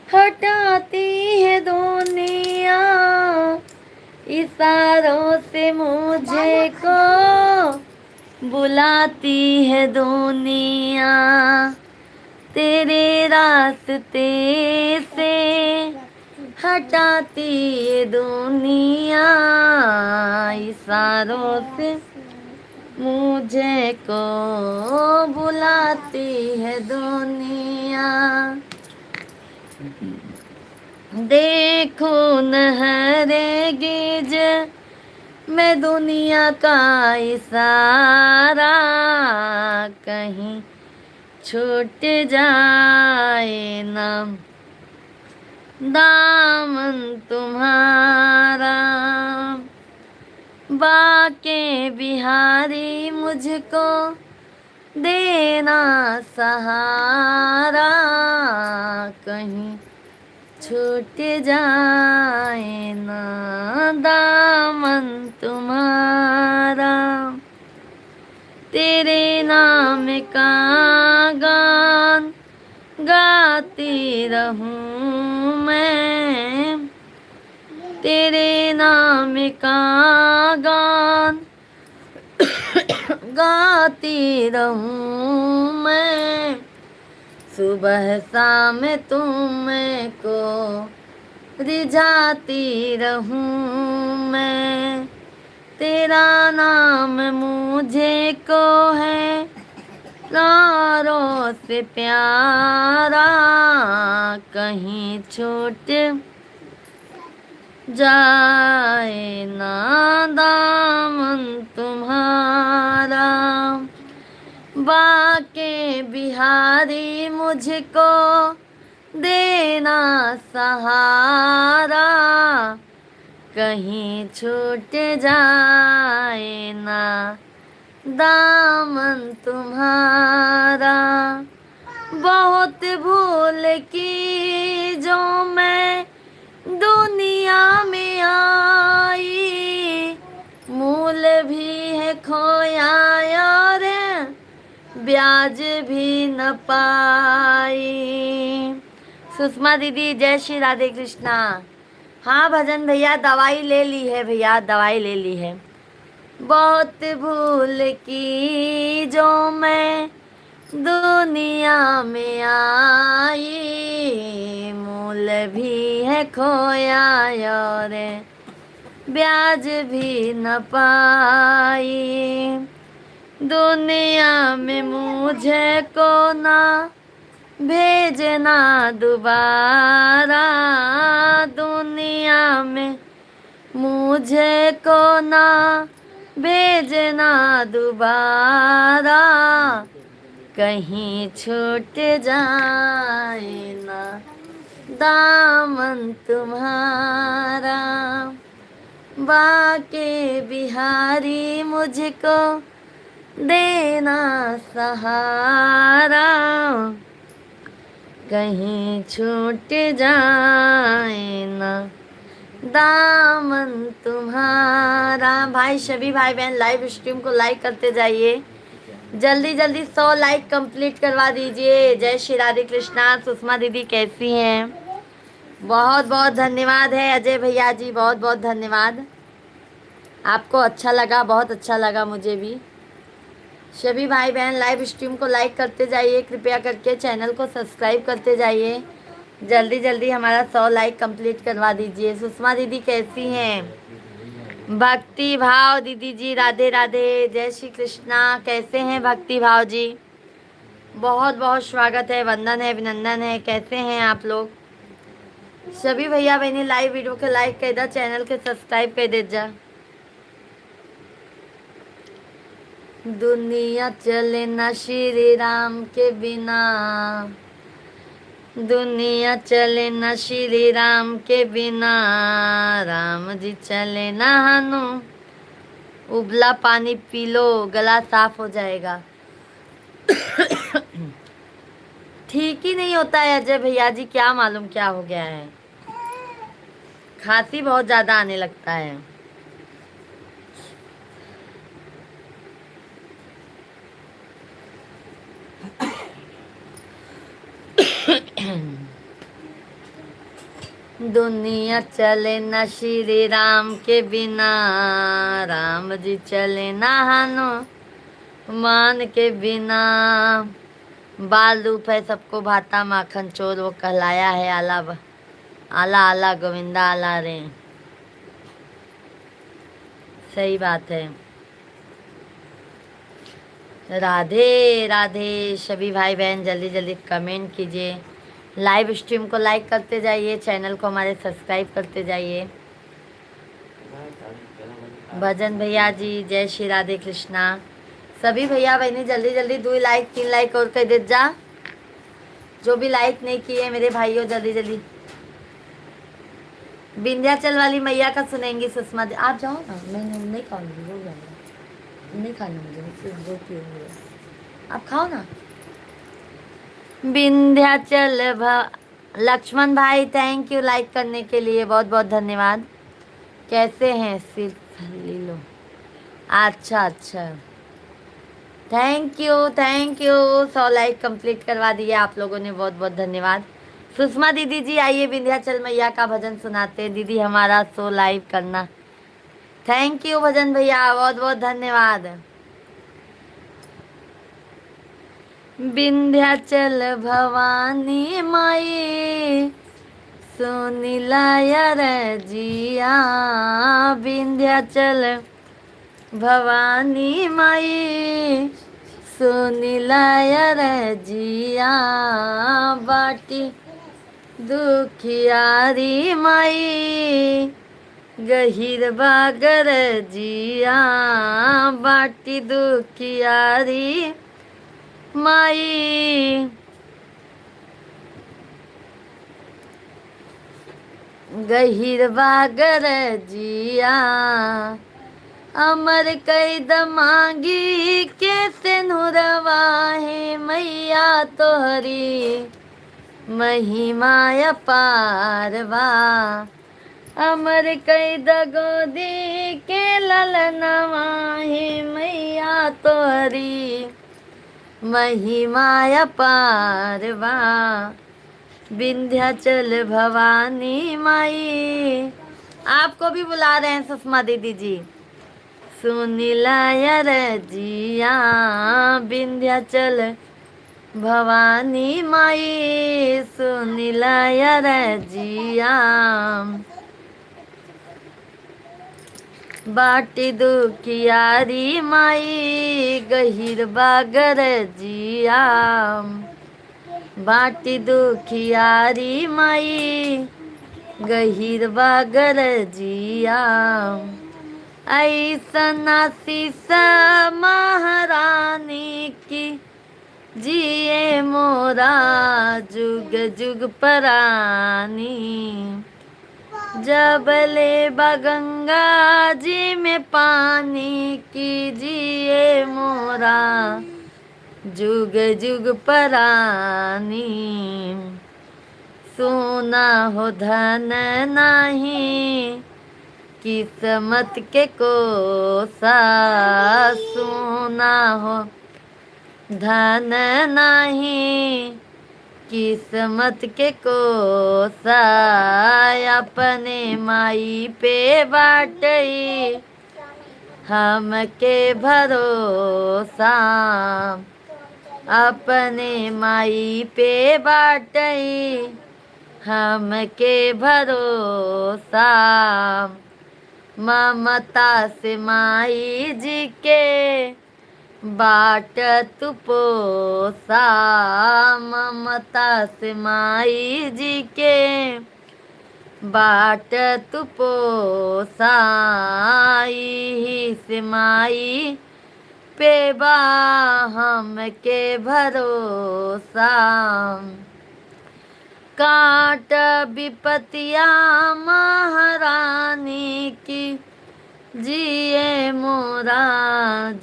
हटाती है दुनिया, इशारों से मुझे को बुलाती है दुनिया, तेरे रास्ते से हटाती है दुनिया, इशारों से मुझे को बुलाती है दुनिया, देखो न हरेगिज मैं दुनिया का इशारा, कहीं छूट जाए ना दामन तुम्हारा, बाके बिहारी मुझको देना सहारा, कहीं छूट जाए ना दामन तुम्हारा, तेरे नाम का गान गाती रहूं मैं, तेरे नाम का गान गाती रहूं मैं, सुबह शाम तुमको रिझाती रहूं मैं, तेरा नाम मुझे को है यारों से प्यारा, कहीं छूट जाए ना दामन तुम्हारा, बाके बिहारी मुझको देना सहारा, कहीं छूट जाए ना दामन तुम्हारा, बहुत भूल की जो मैं दुनिया में आई, मूल भी है खोया और ब्याज भी न पाई। सुषमा दीदी जय श्री राधे कृष्णा। हाँ भजन भैया दवाई ले ली है, भैया दवाई ले ली है। बहुत भूल की जो मैं दुनिया में आई, मूल भी है खोया और ब्याज भी न पाई, दुनिया में मुझे को ना भेजना दोबारा, दुनिया में मुझे को ना भेजना दोबारा, कहीं छूट जाए ना दामन तुम्हारा, बाके बिहारी मुझको देना सहारा, कहीं छूट जाए ना दामन तुम्हारा। भाई सभी भाई बहन लाइव स्ट्रीम को लाइक करते जाइए, जल्दी जल्दी 100 लाइक कंप्लीट करवा दीजिए। जय श्री राधे कृष्णा। सुषमा दीदी कैसी हैं? बहुत बहुत धन्यवाद है अजय भैया जी, बहुत बहुत धन्यवाद। आपको अच्छा लगा, बहुत अच्छा लगा मुझे भी। सभी भाई बहन लाइव स्ट्रीम को लाइक करते जाइए, कृपया करके चैनल को सब्सक्राइब करते जाइए, जल्दी जल्दी हमारा 100 लाइक कंप्लीट करवा दीजिए। सुषमा दीदी कैसी हैं? भक्ति भाव दीदी जी राधे राधे, जय श्री कृष्णा। कैसे हैं भक्ति भाव जी? बहुत बहुत स्वागत है, वंदन है, अभिनंदन है। कैसे हैं आप लोग? सभी भैया बहनी लाइव वीडियो के लाइक कर दे, चैनल के सब्सक्राइब कर दे जा। दुनिया चले ना श्री राम के बिना, दुनिया चले ना श्री राम के बिना, राम जी चले ना हनु। उबला पानी पी लो, गला साफ हो जाएगा। ठीक ही नहीं होता है अजय भैया जी, क्या मालूम क्या हो गया है, खांसी बहुत ज्यादा आने लगता है। दुनिया चले न श्री राम के बिना, राम जी चले न हनुमान के बिना। बाल रूप है सबको भाता, माखन चोर वो कहलाया है आला आला आला गोविंदा आला रे। सही बात है। राधे राधे। सभी भाई बहन जल्दी जल्दी कमेंट कीजिए, लाइव स्ट्रीम को लाइक करते जाइए, चैनल को हमारे सब्सक्राइब करते जाइए। भजन भैया जी जय श्री राधे कृष्णा। सभी भैया बहनी जल्दी जल्दी 2 लाइक 3 लाइक और कर दे जा, जो भी लाइक नहीं किए मेरे भाइयों जल्दी जल्दी। विंध्याचल वाली मैया का सुनेंगी सुषमा दी। आप जाओ ना, मैं नहीं खाऊंगी, हो जाएगा, नहीं खाना मुझे, सिर्फ 2 पीऊंगी, आप खाओ ना। विंध्याचल लक्ष्मण भाई थैंक यू लाइक करने के लिए, बहुत बहुत धन्यवाद। कैसे हैं? सिर्फ ले लो। अच्छा अच्छा, थैंक यू 100 लाइक कंप्लीट करवा दिए आप लोगों ने, बहुत बहुत धन्यवाद। सुषमा दीदी जी आइए विंध्याचल मैया का भजन सुनाते हैं दीदी, हमारा 100 लाइव करना। थैंक यू भजन भैया, बहुत बहुत धन्यवाद। विंध्याचल भवानी माई सुनिलाया रजिया, विंध्याचल भवानी माई सुनिलाया रजिया, बाटी दुखियारी माई गहिर बागर जिया, बाटी दुखियारी माई गहिर बागर जिया, अमर कैद मांगी के सिनुरवा है मैया तोहरी महिमा अपारवा, अमर कैद गोदी के ललनवा है मैया तोहरी महिमा अपारवा, विंध्याचल भवानी माई। आपको भी बुला रहे हैं सुषमा दीदी जी। सुनिलाया रजिया, विंध्याचल भवानी माई सुनिलाया रजिया, बाटी दुखियारी माई गहिर बागर जिया, बाटी दुखियारी माई गहिर बागर जिया, ऐसन आशीष महारानी की जिए मोरा जुग जुग परानी, जबले बगंगा जी में पानी कीजिए मोरा जुग जुग परानी। सुना हो धन नहीं किस्मत के कोसा, सुना हो धन नहीं किस्मत के कोसा, अपने माई पे बाटई हमके भरोसा, अपने माई पे बाटई हमके भरोसा, ममता से माई जी के बाट तू पोसा, ममता से माई जी के बाट तू पोसा, ही से माई पे बा हमके भरोसा, काट विपतिया महारानी की जिए मोरा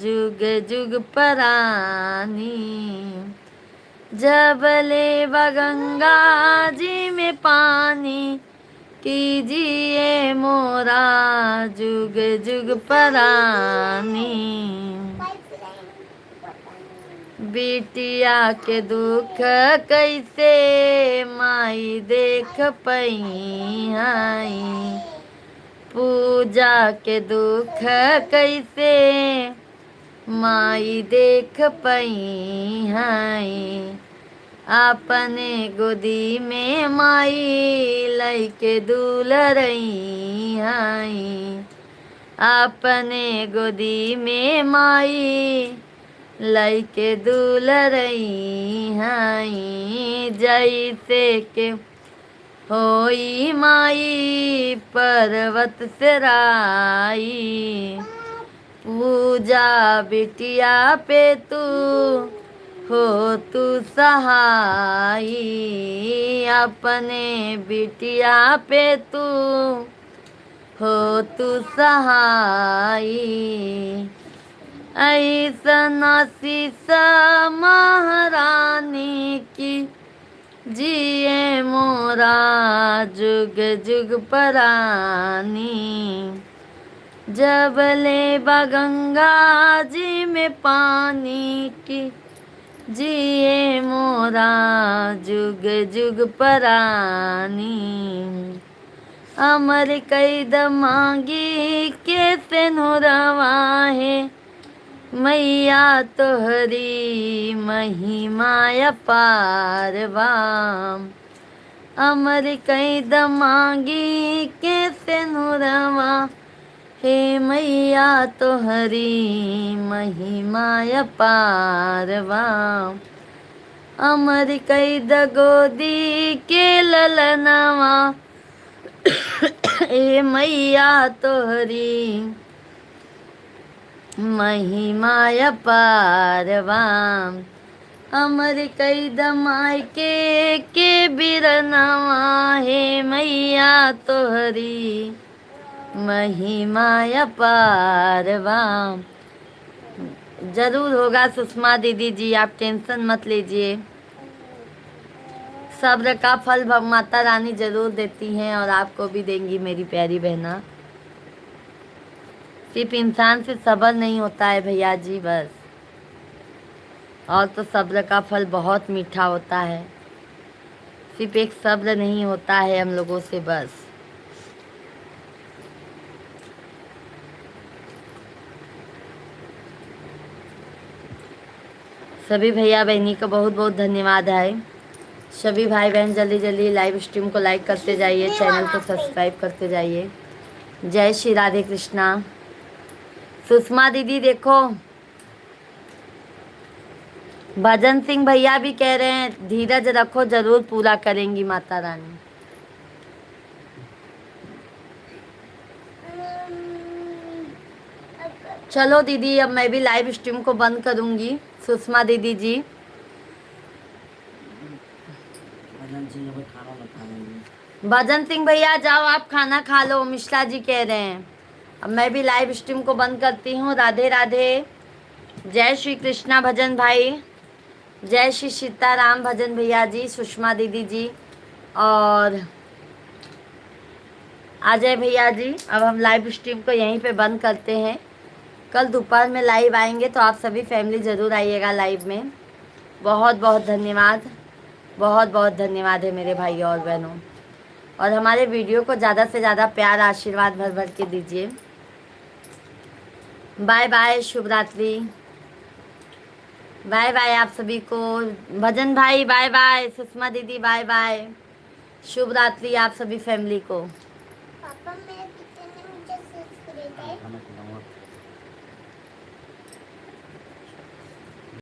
जुग जुग परानी, जबले गंगा जी में पानी कीजिए मोरा जुग जुग परानी, बिटिया के दुख कैसे माई देख पई आई, पूजा के दुख कैसे माई देख पई आई, अपने गोदी में माई लइके दुलरई आई, अपने गोदी में माई लइके दुलरई आई, जैसे के होई माई पर्वत से राई, पूजा बिटिया पे तू हो तू सहाई, अपने बिटिया पे तू हो तू सहाई, ऐसन आशीष महारानी की जिए मोरा जुग जुग परानी, जबले गंगा जी में पानी की जिए मोरा जुग जुग परानी, अमर कैद मांगी के सिनुरवा है मैया तोहरी महिमा अपार बा, अमर कैद मांगी के सिनुरवा हे मैया तोहरी महिमा अपार बा, अमर कैद गोदी के ललनवा हे मैया तोहरी महिमा अपार बा, अमर कैद मायके के बिरनवा हे मैया तोहरी महिमा अपार बा। जरूर होगा सुषमा दीदी जी, आप टेंशन मत लीजिए, सब्र का फल माता रानी जरूर देती हैं और आपको भी देंगी मेरी प्यारी बहना। सिर्फ इंसान से सब्र नहीं होता है भैया जी बस, और तो सब्र का फल बहुत मीठा होता है, सिर्फ एक सब्र नहीं होता है हम लोगों से बस। सभी भैया बहनी का बहुत बहुत धन्यवाद है। सभी भाई बहन जल्दी जल्दी लाइव स्ट्रीम को लाइक करते जाइए, चैनल को सब्सक्राइब करते जाइए। जय श्री राधे कृष्णा। सुषमा दीदी देखो, भजन सिंह भैया भी कह रहे हैं धीरज रखो, जरूर पूरा करेंगी माता रानी। चलो दीदी अब मैं भी लाइव स्ट्रीम को बंद करूंगी। सुषमा दीदी जी, भजन सिंह भैया जाओ आप खाना खा लो, मिश्रा जी कह रहे हैं। अब मैं भी लाइव स्ट्रीम को बंद करती हूँ। राधे राधे। जय श्री कृष्णा भजन भाई, जय श्री सीताराम भजन भैया जी, सुषमा दीदी जी, और अजय भैया जी, अब हम लाइव स्ट्रीम को यहीं पे बंद करते हैं। कल दोपहर में लाइव आएंगे तो आप सभी फैमिली ज़रूर आइएगा लाइव में। बहुत बहुत धन्यवाद, बहुत बहुत धन्यवाद है मेरे भाई और बहनों। और हमारे वीडियो को ज़्यादा से ज़्यादा प्यार आशीर्वाद भर भर के दीजिए। बाय बाय, शुभ रात्रि, बाय बाय आप सभी को। भजन भाई बाय बाय, सुषमा दीदी बाय बाय, शुभ रात्रि आप सभी फैमिली को।